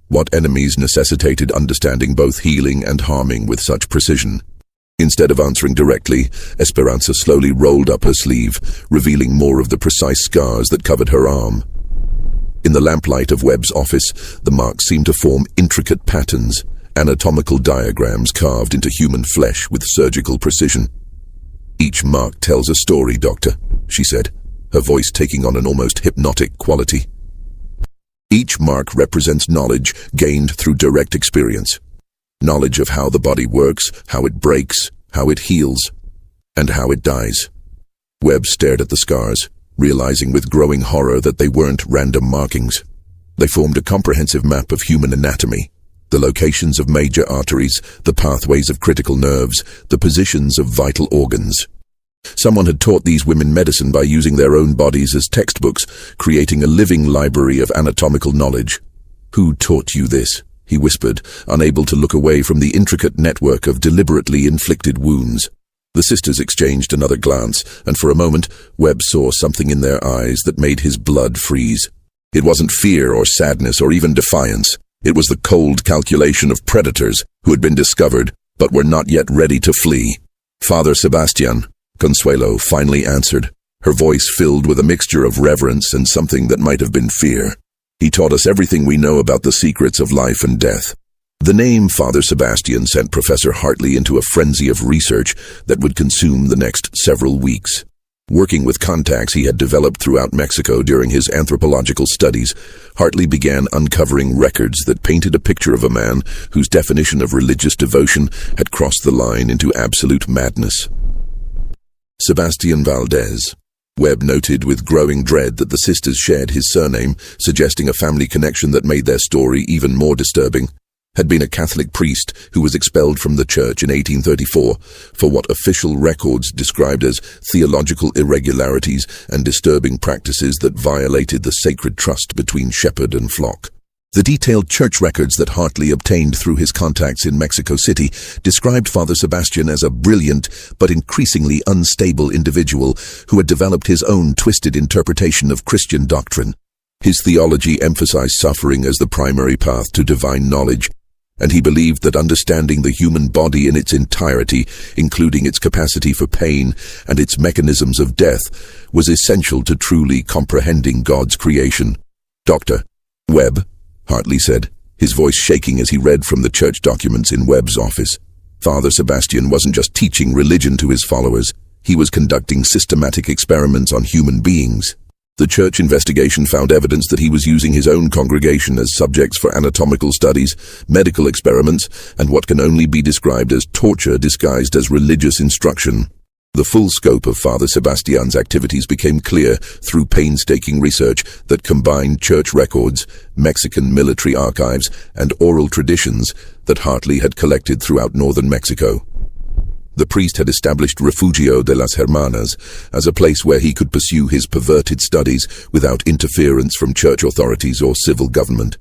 What enemies necessitated understanding both healing and harming with such precision? Instead of answering directly, Esperanza slowly rolled up her sleeve, revealing more of the precise scars that covered her arm. In the lamplight of Webb's office, the marks seemed to form intricate patterns, anatomical diagrams carved into human flesh with surgical precision. Each mark tells a story, Doctor, she said, her voice taking on an almost hypnotic quality. Each mark represents knowledge gained through direct experience. Knowledge of how the body works, how it breaks, how it heals, and how it dies. Webb stared at the scars, realizing with growing horror that they weren't random markings. They formed a comprehensive map of human anatomy, the locations of major arteries, the pathways of critical nerves, the positions of vital organs. Someone had taught these women medicine by using their own bodies as textbooks, creating a living library of anatomical knowledge. Who taught you this? He whispered, unable to look away from the intricate network of deliberately inflicted wounds. The sisters exchanged another glance, and for a moment, Webb saw something in their eyes that made his blood freeze. It wasn't fear or sadness or even defiance. It was the cold calculation of predators who had been discovered, but were not yet ready to flee. Father Sebastian, Consuelo finally answered, her voice filled with a mixture of reverence and something that might have been fear. He taught us everything we know about the secrets of life and death. The name Father Sebastian sent Professor Hartley into a frenzy of research that would consume the next several weeks. Working with contacts he had developed throughout Mexico during his anthropological studies, Hartley began uncovering records that painted a picture of a man whose definition of religious devotion had crossed the line into absolute madness. Sebastian Valdez. Webb noted with growing dread that the sisters shared his surname, suggesting a family connection that made their story even more disturbing. Had been a Catholic priest who was expelled from the church in 1834 for what official records described as theological irregularities and disturbing practices that violated the sacred trust between shepherd and flock. The detailed church records that Hartley obtained through his contacts in Mexico City described Father Sebastian as a brilliant but increasingly unstable individual who had developed his own twisted interpretation of Christian doctrine. His theology emphasized suffering as the primary path to divine knowledge, and he believed that understanding the human body in its entirety, including its capacity for pain and its mechanisms of death, was essential to truly comprehending God's creation. Dr. Webb, Hartley said, his voice shaking as he read from the church documents in Webb's office. Father Sebastian wasn't just teaching religion to his followers, he was conducting systematic experiments on human beings. The church investigation found evidence that he was using his own congregation as subjects for anatomical studies, medical experiments, and what can only be described as torture disguised as religious instruction. The full scope of Father Sebastian's activities became clear through painstaking research that combined church records, Mexican military archives, and oral traditions that Hartley had collected throughout northern Mexico. The priest had established Refugio de las Hermanas as a place where he could pursue his perverted studies without interference from church authorities or civil government.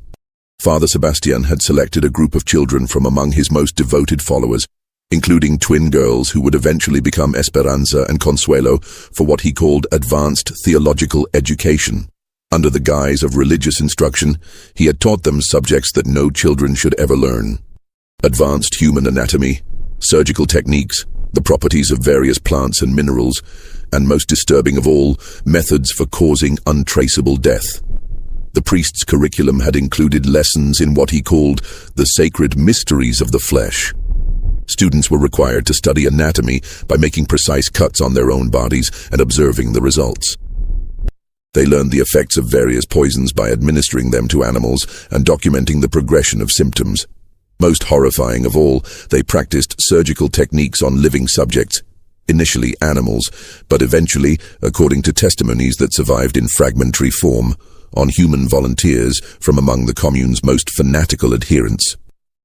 Father Sebastian had selected a group of children from among his most devoted followers, including twin girls who would eventually become Esperanza and Consuelo, for what he called advanced theological education. Under the guise of religious instruction, he had taught them subjects that no children should ever learn. Advanced human anatomy, surgical techniques, the properties of various plants and minerals, and most disturbing of all, methods for causing untraceable death. The priest's curriculum had included lessons in what he called the sacred mysteries of the flesh. Students were required to study anatomy by making precise cuts on their own bodies and observing the results. They learned the effects of various poisons by administering them to animals and documenting the progression of symptoms. Most horrifying of all, they practiced surgical techniques on living subjects, initially animals, but eventually, according to testimonies that survived in fragmentary form, on human volunteers from among the commune's most fanatical adherents.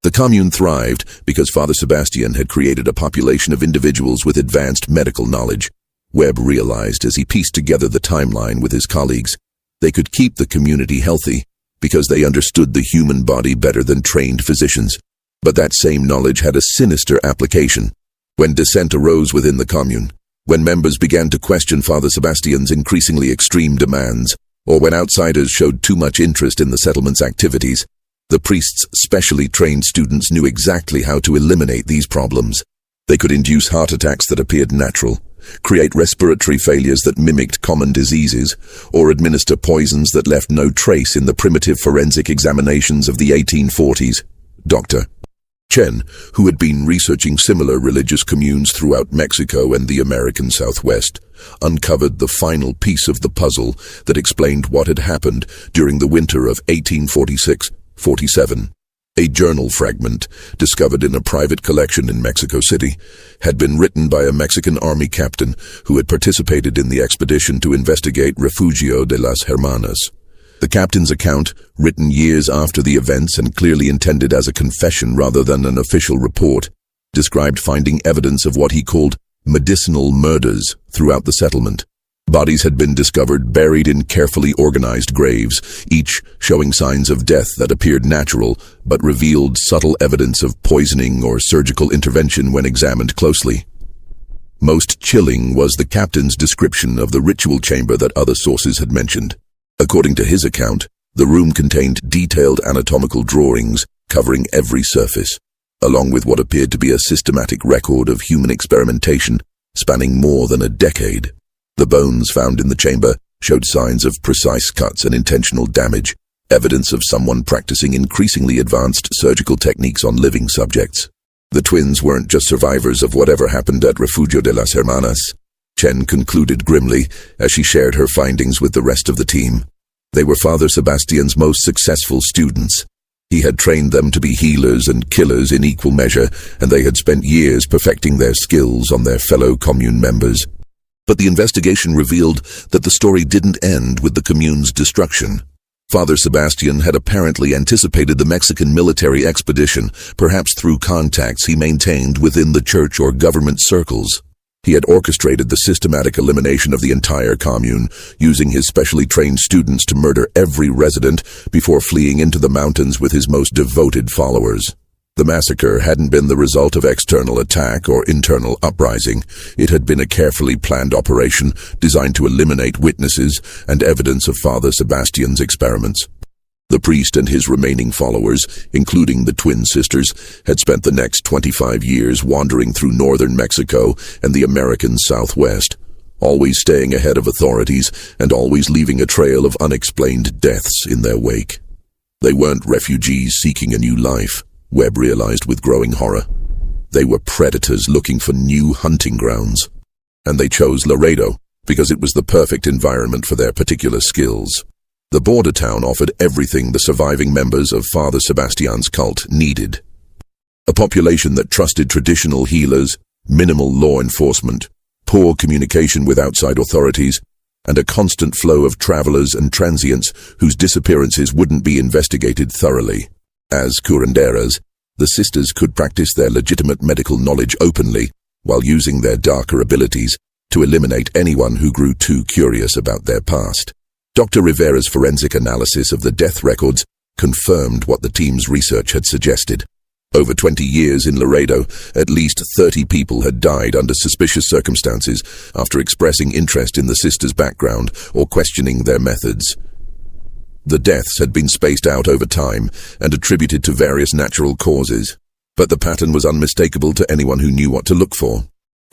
The commune thrived because Father Sebastian had created a population of individuals with advanced medical knowledge. Webb realized as he pieced together the timeline with his colleagues, they could keep the community healthy because they understood the human body better than trained physicians. But that same knowledge had a sinister application. When dissent arose within the commune, when members began to question Father Sebastian's increasingly extreme demands, or when outsiders showed too much interest in the settlement's activities, the priest's specially trained students knew exactly how to eliminate these problems. They could induce heart attacks that appeared natural, create respiratory failures that mimicked common diseases, or administer poisons that left no trace in the primitive forensic examinations of the 1840s. Dr. Chen, who had been researching similar religious communes throughout Mexico and the American Southwest, uncovered the final piece of the puzzle that explained what had happened during the winter of 1846-47. A journal fragment, discovered in a private collection in Mexico City, had been written by a Mexican army captain who had participated in the expedition to investigate Refugio de las Hermanas. The captain's account, written years after the events and clearly intended as a confession rather than an official report, described finding evidence of what he called medicinal murders throughout the settlement. Bodies had been discovered buried in carefully organized graves, each showing signs of death that appeared natural but revealed subtle evidence of poisoning or surgical intervention when examined closely. Most chilling was the captain's description of the ritual chamber that other sources had mentioned. According to his account, the room contained detailed anatomical drawings covering every surface, along with what appeared to be a systematic record of human experimentation spanning more than a decade. The bones found in the chamber showed signs of precise cuts and intentional damage, evidence of someone practicing increasingly advanced surgical techniques on living subjects. The twins weren't just survivors of whatever happened at Refugio de las Hermanas, Chen concluded grimly as she shared her findings with the rest of the team. They were Father Sebastian's most successful students. He had trained them to be healers and killers in equal measure, and they had spent years perfecting their skills on their fellow commune members. But the investigation revealed that the story didn't end with the commune's destruction. Father Sebastian had apparently anticipated the Mexican military expedition, perhaps through contacts he maintained within the church or government circles. He had orchestrated the systematic elimination of the entire commune, using his specially trained students to murder every resident before fleeing into the mountains with his most devoted followers. The massacre hadn't been the result of external attack or internal uprising. It had been a carefully planned operation designed to eliminate witnesses and evidence of Father Sebastian's experiments. The priest and his remaining followers, including the twin sisters, had spent the next 25 years wandering through northern Mexico and the American Southwest, always staying ahead of authorities and always leaving a trail of unexplained deaths in their wake. They weren't refugees seeking a new life, Webb realized with growing horror. They were predators looking for new hunting grounds. And they chose Laredo because it was the perfect environment for their particular skills. The border town offered everything the surviving members of Father Sebastian's cult needed. A population that trusted traditional healers, minimal law enforcement, poor communication with outside authorities, and a constant flow of travelers and transients whose disappearances wouldn't be investigated thoroughly. As curanderas, the sisters could practice their legitimate medical knowledge openly while using their darker abilities to eliminate anyone who grew too curious about their past. Dr. Rivera's forensic analysis of the death records confirmed what the team's research had suggested. Over 20 years in Laredo, at least 30 people had died under suspicious circumstances after expressing interest in the sisters' background or questioning their methods. The deaths had been spaced out over time and attributed to various natural causes, but the pattern was unmistakable to anyone who knew what to look for.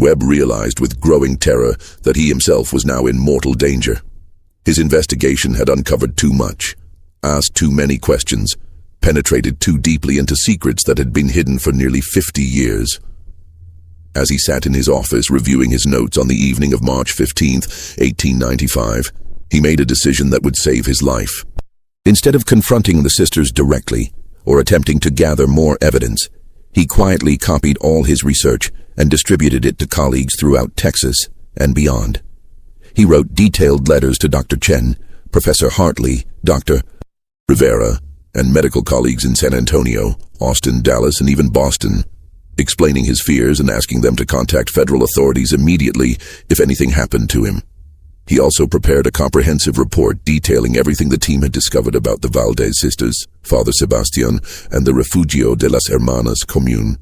Webb realized with growing terror that he himself was now in mortal danger. His investigation had uncovered too much, asked too many questions, penetrated too deeply into secrets that had been hidden for nearly 50 years. As he sat in his office reviewing his notes on the evening of March 15, 1895, he made a decision that would save his life. Instead of confronting the sisters directly, or attempting to gather more evidence. He quietly copied all his research and distributed it to colleagues throughout Texas and beyond. He wrote detailed letters to Dr. Chen, Professor Hartley, Dr. Rivera, and medical colleagues in San Antonio, Austin, Dallas, and even Boston, explaining his fears and asking them to contact federal authorities immediately if anything happened to him. He also prepared a comprehensive report detailing everything the team had discovered about the Valdez sisters, Father Sebastian, and the Refugio de las Hermanas commune.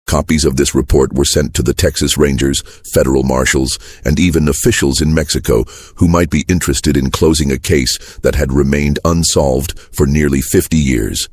Copies of this report were sent to the Texas Rangers, federal marshals, and even officials in Mexico who might be interested in closing a case that had remained unsolved for nearly 50 years.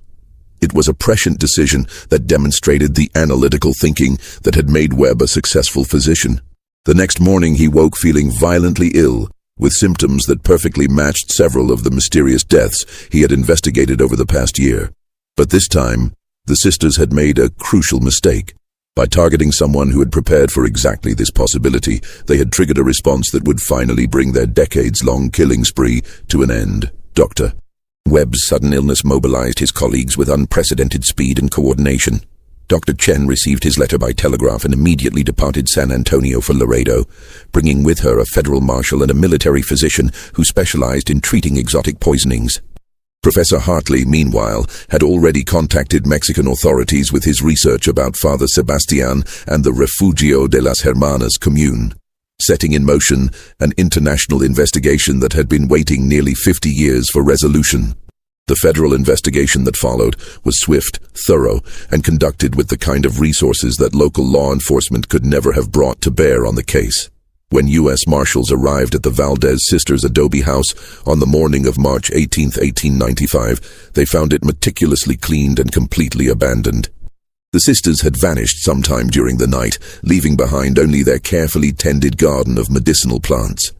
It was a prescient decision that demonstrated the analytical thinking that had made Webb a successful physician. The next morning he woke feeling violently ill, with symptoms that perfectly matched several of the mysterious deaths he had investigated over the past year. But this time, the sisters had made a crucial mistake. By targeting someone who had prepared for exactly this possibility, they had triggered a response that would finally bring their decades-long killing spree to an end. Dr. Webb's sudden illness mobilized his colleagues with unprecedented speed and coordination. Dr. Chen received his letter by telegraph and immediately departed San Antonio for Laredo, bringing with her a federal marshal and a military physician who specialized in treating exotic poisonings. Professor Hartley, meanwhile, had already contacted Mexican authorities with his research about Father Sebastian and the Refugio de las Hermanas commune, setting in motion an international investigation that had been waiting nearly 50 years for resolution. The federal investigation that followed was swift, thorough, and conducted with the kind of resources that local law enforcement could never have brought to bear on the case. When U.S. Marshals arrived at the Valdez sisters' adobe house on the morning of March 18, 1895, they found it meticulously cleaned and completely abandoned. The sisters had vanished sometime during the night, leaving behind only their carefully tended garden of medicinal plants.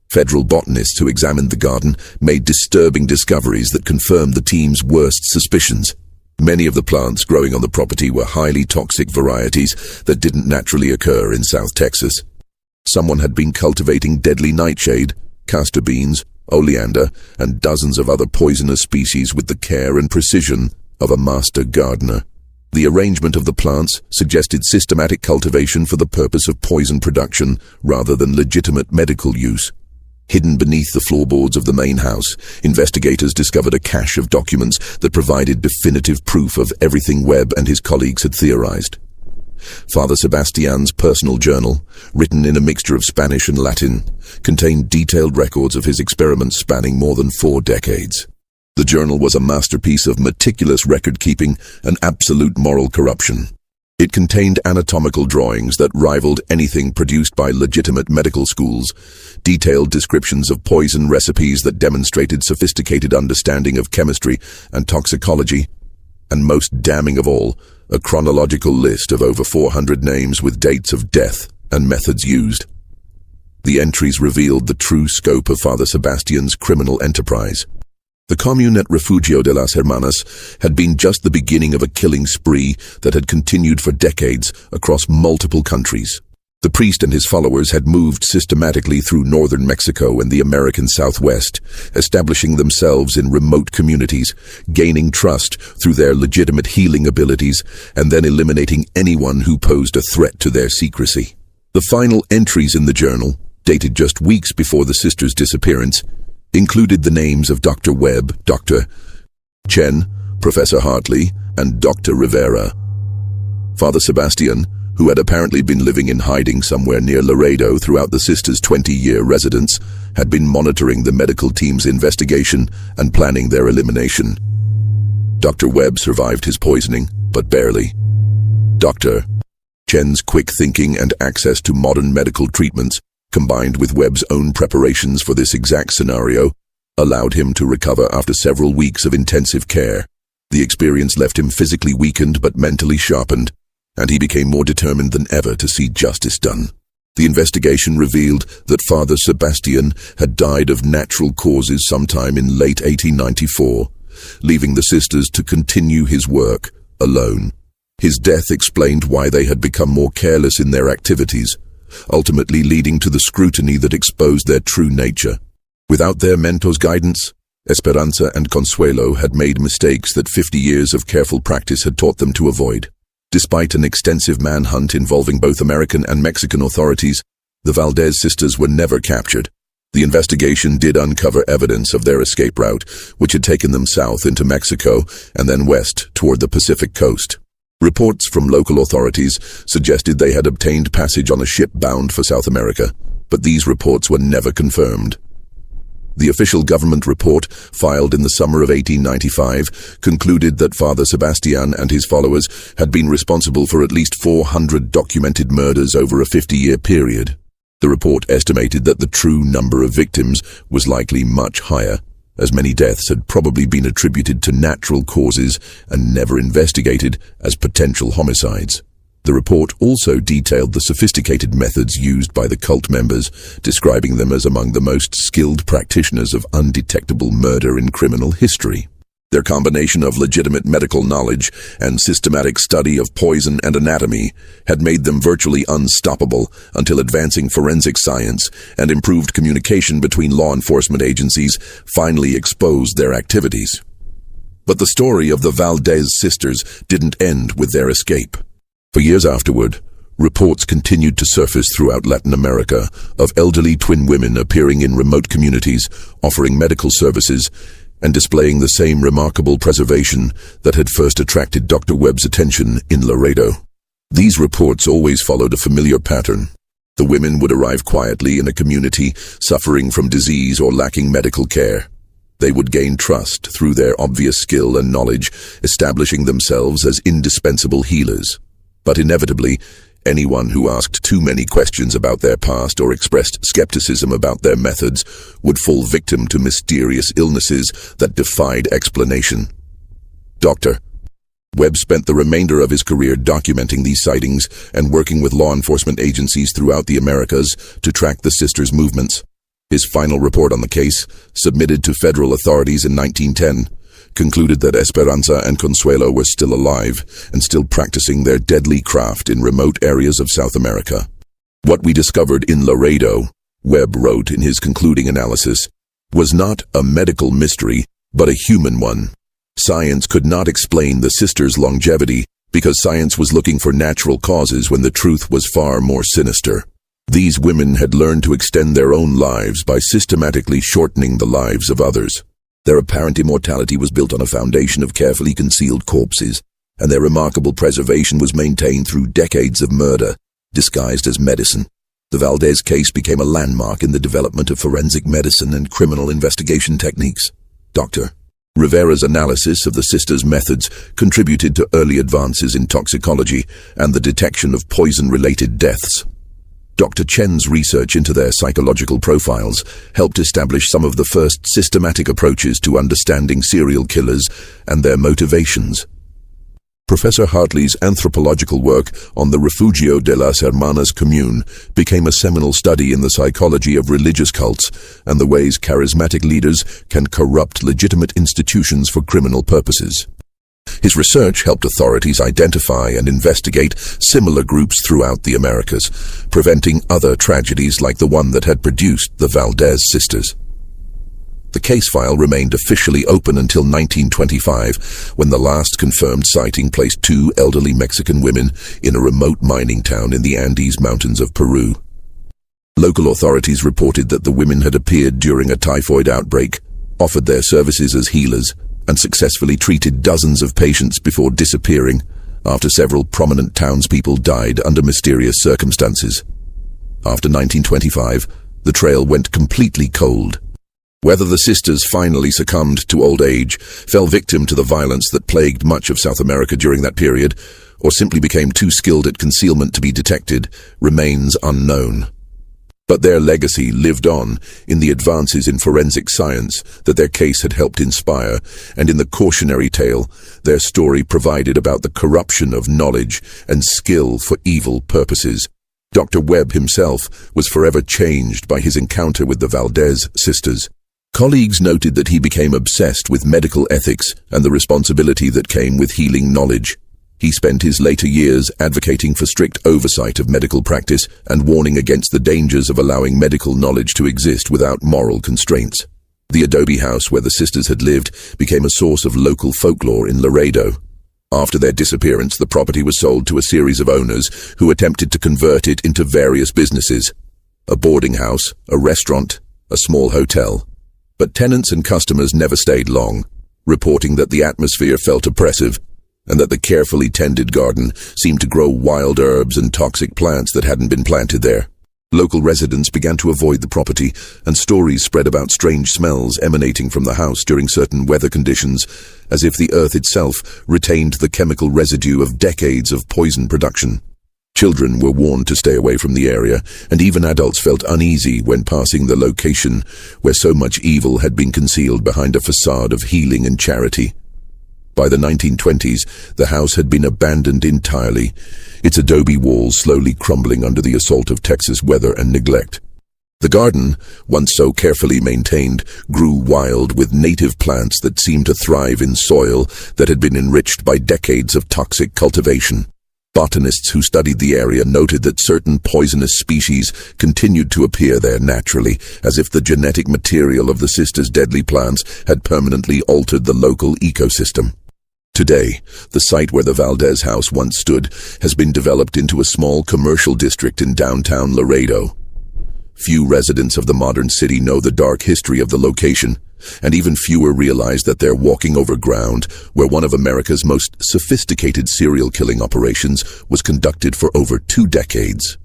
Federal botanists who examined the garden made disturbing discoveries that confirmed the team's worst suspicions. Many of the plants growing on the property were highly toxic varieties that didn't naturally occur in South Texas. Someone had been cultivating deadly nightshade, castor beans, oleander, and dozens of other poisonous species with the care and precision of a master gardener. The arrangement of the plants suggested systematic cultivation for the purpose of poison production rather than legitimate medical use. Hidden beneath the floorboards of the main house, investigators discovered a cache of documents that provided definitive proof of everything Webb and his colleagues had theorized. Father Sebastian's personal journal, written in a mixture of Spanish and Latin, contained detailed records of his experiments spanning more than 4 decades. The journal was a masterpiece of meticulous record-keeping and absolute moral corruption. It contained anatomical drawings that rivaled anything produced by legitimate medical schools, detailed descriptions of poison recipes that demonstrated sophisticated understanding of chemistry and toxicology, and most damning of all, a chronological list of over 400 names with dates of death and methods used. The entries revealed the true scope of Father Sebastian's criminal enterprise. The commune at Refugio de las Hermanas had been just the beginning of a killing spree that had continued for decades across multiple countries. The priest and his followers had moved systematically through northern Mexico and the American Southwest, establishing themselves in remote communities, gaining trust through their legitimate healing abilities, and then eliminating anyone who posed a threat to their secrecy. The final entries in the journal, dated just weeks before the sisters' disappearance, included the names of Dr. Webb, Dr. Chen, Professor Hartley, and Dr. Rivera. Father Sebastian, who had apparently been living in hiding somewhere near Laredo throughout the sisters' 20-year residence, had been monitoring the medical team's investigation and planning their elimination. Dr. Webb survived his poisoning, but barely. Dr. Chen's quick thinking and access to modern medical treatments, combined with Webb's own preparations for this exact scenario, allowed him to recover after several weeks of intensive care. The experience left him physically weakened but mentally sharpened, and he became more determined than ever to see justice done. The investigation revealed that Father Sebastian had died of natural causes sometime in late 1894, leaving the sisters to continue his work alone. His death explained why they had become more careless in their activities, ultimately leading to the scrutiny that exposed their true nature. Without their mentor's guidance, Esperanza and Consuelo had made mistakes that 50 years of careful practice had taught them to avoid. Despite an extensive manhunt involving both American and Mexican authorities, the Valdez sisters were never captured. The investigation did uncover evidence of their escape route, which had taken them south into Mexico and then west toward the Pacific coast. Reports from local authorities suggested they had obtained passage on a ship bound for South America, but these reports were never confirmed. The official government report, filed in the summer of 1895, concluded that Father Sebastian and his followers had been responsible for at least 400 documented murders over a 50-year period. The report estimated that the true number of victims was likely much higher, as many deaths had probably been attributed to natural causes and never investigated as potential homicides. The report also detailed the sophisticated methods used by the cult members, describing them as among the most skilled practitioners of undetectable murder in criminal history. Their combination of legitimate medical knowledge and systematic study of poison and anatomy had made them virtually unstoppable until advancing forensic science and improved communication between law enforcement agencies finally exposed their activities. But the story of the Valdez sisters didn't end with their escape. For years afterward, reports continued to surface throughout Latin America of elderly twin women appearing in remote communities, offering medical services, and displaying the same remarkable preservation that had first attracted Dr. Webb's attention in Laredo. These reports always followed a familiar pattern. The women would arrive quietly in a community suffering from disease or lacking medical care. They would gain trust through their obvious skill and knowledge, establishing themselves as indispensable healers. But inevitably, anyone who asked too many questions about their past or expressed skepticism about their methods would fall victim to mysterious illnesses that defied explanation. Dr. Webb spent the remainder of his career documenting these sightings and working with law enforcement agencies throughout the Americas to track the sisters' movements. His final report on the case, submitted to federal authorities in 1910, concluded that Esperanza and Consuelo were still alive and still practicing their deadly craft in remote areas of South America. What we discovered in Laredo, Webb wrote in his concluding analysis, was not a medical mystery, but a human one. Science could not explain the sisters' longevity because science was looking for natural causes when the truth was far more sinister. These women had learned to extend their own lives by systematically shortening the lives of others. Their apparent immortality was built on a foundation of carefully concealed corpses, and their remarkable preservation was maintained through decades of murder, disguised as medicine. The Valdez case became a landmark in the development of forensic medicine and criminal investigation techniques. Dr. Rivera's analysis of the sisters' methods contributed to early advances in toxicology and the detection of poison-related deaths. Dr. Chen's research into their psychological profiles helped establish some of the first systematic approaches to understanding serial killers and their motivations. Professor Hartley's anthropological work on the Refugio de las Hermanas Commune became a seminal study in the psychology of religious cults and the ways charismatic leaders can corrupt legitimate institutions for criminal purposes. His research helped authorities identify and investigate similar groups throughout the Americas, preventing other tragedies like the one that had produced the Valdez sisters. The case file remained officially open until 1925, when the last confirmed sighting placed two elderly Mexican women in a remote mining town in the Andes Mountains of Peru. Local authorities reported that the women had appeared during a typhoid outbreak, offered their services as healers, and successfully treated dozens of patients before disappearing after several prominent townspeople died under mysterious circumstances. After 1925, the trail went completely cold. Whether the sisters finally succumbed to old age, fell victim to the violence that plagued much of South America during that period, or simply became too skilled at concealment to be detected, remains unknown. But their legacy lived on in the advances in forensic science that their case had helped inspire, and in the cautionary tale their story provided about the corruption of knowledge and skill for evil purposes. Dr. Webb himself was forever changed by his encounter with the Valdez sisters. Colleagues noted that he became obsessed with medical ethics and the responsibility that came with healing knowledge. He spent his later years advocating for strict oversight of medical practice and warning against the dangers of allowing medical knowledge to exist without moral constraints. The adobe house where the sisters had lived became a source of local folklore in Laredo. After their disappearance, the property was sold to a series of owners who attempted to convert it into various businesses: a boarding house, a restaurant, a small hotel. But tenants and customers never stayed long, reporting that the atmosphere felt oppressive and that the carefully tended garden seemed to grow wild herbs and toxic plants that hadn't been planted there. Local residents began to avoid the property, and stories spread about strange smells emanating from the house during certain weather conditions, as if the earth itself retained the chemical residue of decades of poison production. Children were warned to stay away from the area, and even adults felt uneasy when passing the location where so much evil had been concealed behind a facade of healing and charity. By the 1920s, the house had been abandoned entirely, its adobe walls slowly crumbling under the assault of Texas weather and neglect. The garden, once so carefully maintained, grew wild with native plants that seemed to thrive in soil that had been enriched by decades of toxic cultivation. Botanists who studied the area noted that certain poisonous species continued to appear there naturally, as if the genetic material of the sisters' deadly plants had permanently altered the local ecosystem. Today, the site where the Valdez house once stood has been developed into a small commercial district in downtown Laredo. Few residents of the modern city know the dark history of the location, and even fewer realize that they're walking over ground where one of America's most sophisticated serial killing operations was conducted for over 2 decades.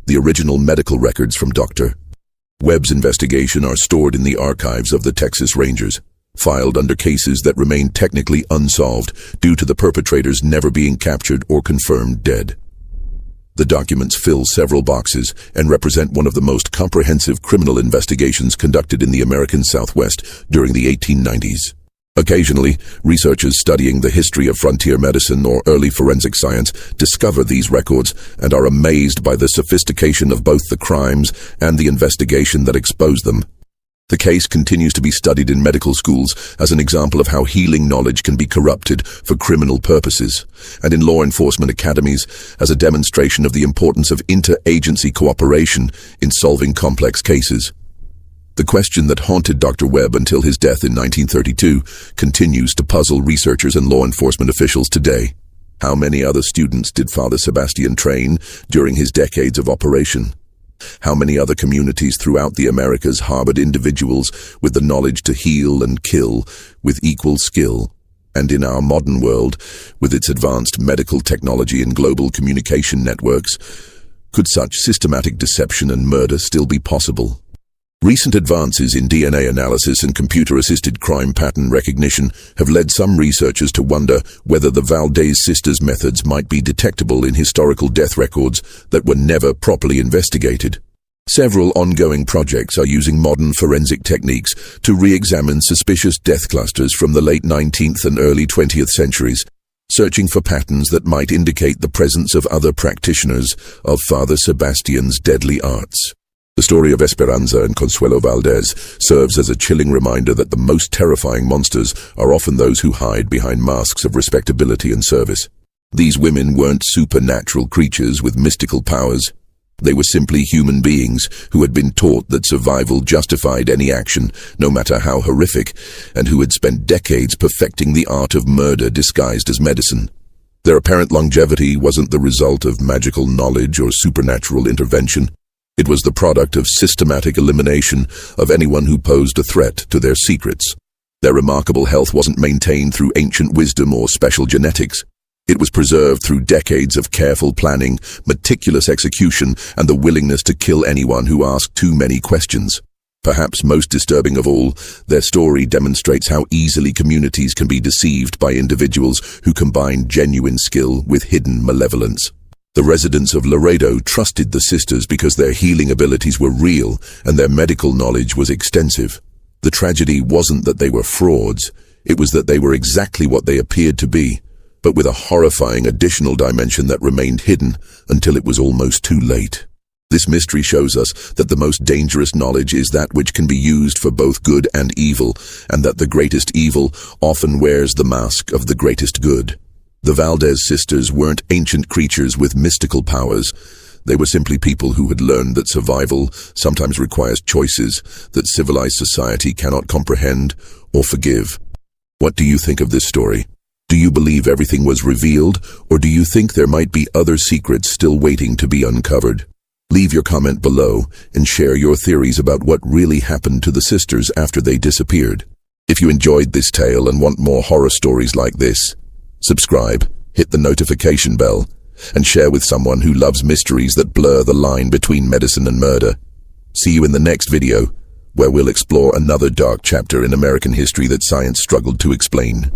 The original medical records from Dr. Webb's investigation are stored in the archives of the Texas Rangers, filed under cases that remain technically unsolved due to the perpetrators never being captured or confirmed dead. The documents fill several boxes and represent one of the most comprehensive criminal investigations conducted in the American Southwest during the 1890s. Occasionally, researchers studying the history of frontier medicine or early forensic science discover these records and are amazed by the sophistication of both the crimes and the investigation that exposed them. The case continues to be studied in medical schools as an example of how healing knowledge can be corrupted for criminal purposes, and in law enforcement academies as a demonstration of the importance of inter-agency cooperation in solving complex cases. The question that haunted Dr. Webb until his death in 1932 continues to puzzle researchers and law enforcement officials today. How many other students did Father Sebastian train during his decades of operation? How many other communities throughout the Americas harbored individuals with the knowledge to heal and kill with equal skill? And in our modern world, with its advanced medical technology and global communication networks, could such systematic deception and murder still be possible? Recent advances in DNA analysis and computer-assisted crime pattern recognition have led some researchers to wonder whether the Valdez sisters' methods might be detectable in historical death records that were never properly investigated. Several ongoing projects are using modern forensic techniques to re-examine suspicious death clusters from the late 19th and early 20th centuries, searching for patterns that might indicate the presence of other practitioners of Father Sebastian's deadly arts. The story of Esperanza and Consuelo Valdez serves as a chilling reminder that the most terrifying monsters are often those who hide behind masks of respectability and service. These women weren't supernatural creatures with mystical powers. They were simply human beings who had been taught that survival justified any action, no matter how horrific, and who had spent decades perfecting the art of murder disguised as medicine. Their apparent longevity wasn't the result of magical knowledge or supernatural intervention. It was the product of systematic elimination of anyone who posed a threat to their secrets. Their remarkable health wasn't maintained through ancient wisdom or special genetics. It was preserved through decades of careful planning, meticulous execution, and the willingness to kill anyone who asked too many questions. Perhaps most disturbing of all, their story demonstrates how easily communities can be deceived by individuals who combine genuine skill with hidden malevolence. The residents of Laredo trusted the sisters because their healing abilities were real and their medical knowledge was extensive. The tragedy wasn't that they were frauds, it was that they were exactly what they appeared to be, but with a horrifying additional dimension that remained hidden until it was almost too late. This mystery shows us that the most dangerous knowledge is that which can be used for both good and evil, and that the greatest evil often wears the mask of the greatest good. The Valdez sisters weren't ancient creatures with mystical powers. They were simply people who had learned that survival sometimes requires choices that civilized society cannot comprehend or forgive. What do you think of this story? Do you believe everything was revealed, or do you think there might be other secrets still waiting to be uncovered? Leave your comment below and share your theories about what really happened to the sisters after they disappeared. If you enjoyed this tale and want more horror stories like this, subscribe, hit the notification bell, and share with someone who loves mysteries that blur the line between medicine and murder. See you in the next video, where we'll explore another dark chapter in American history that science struggled to explain.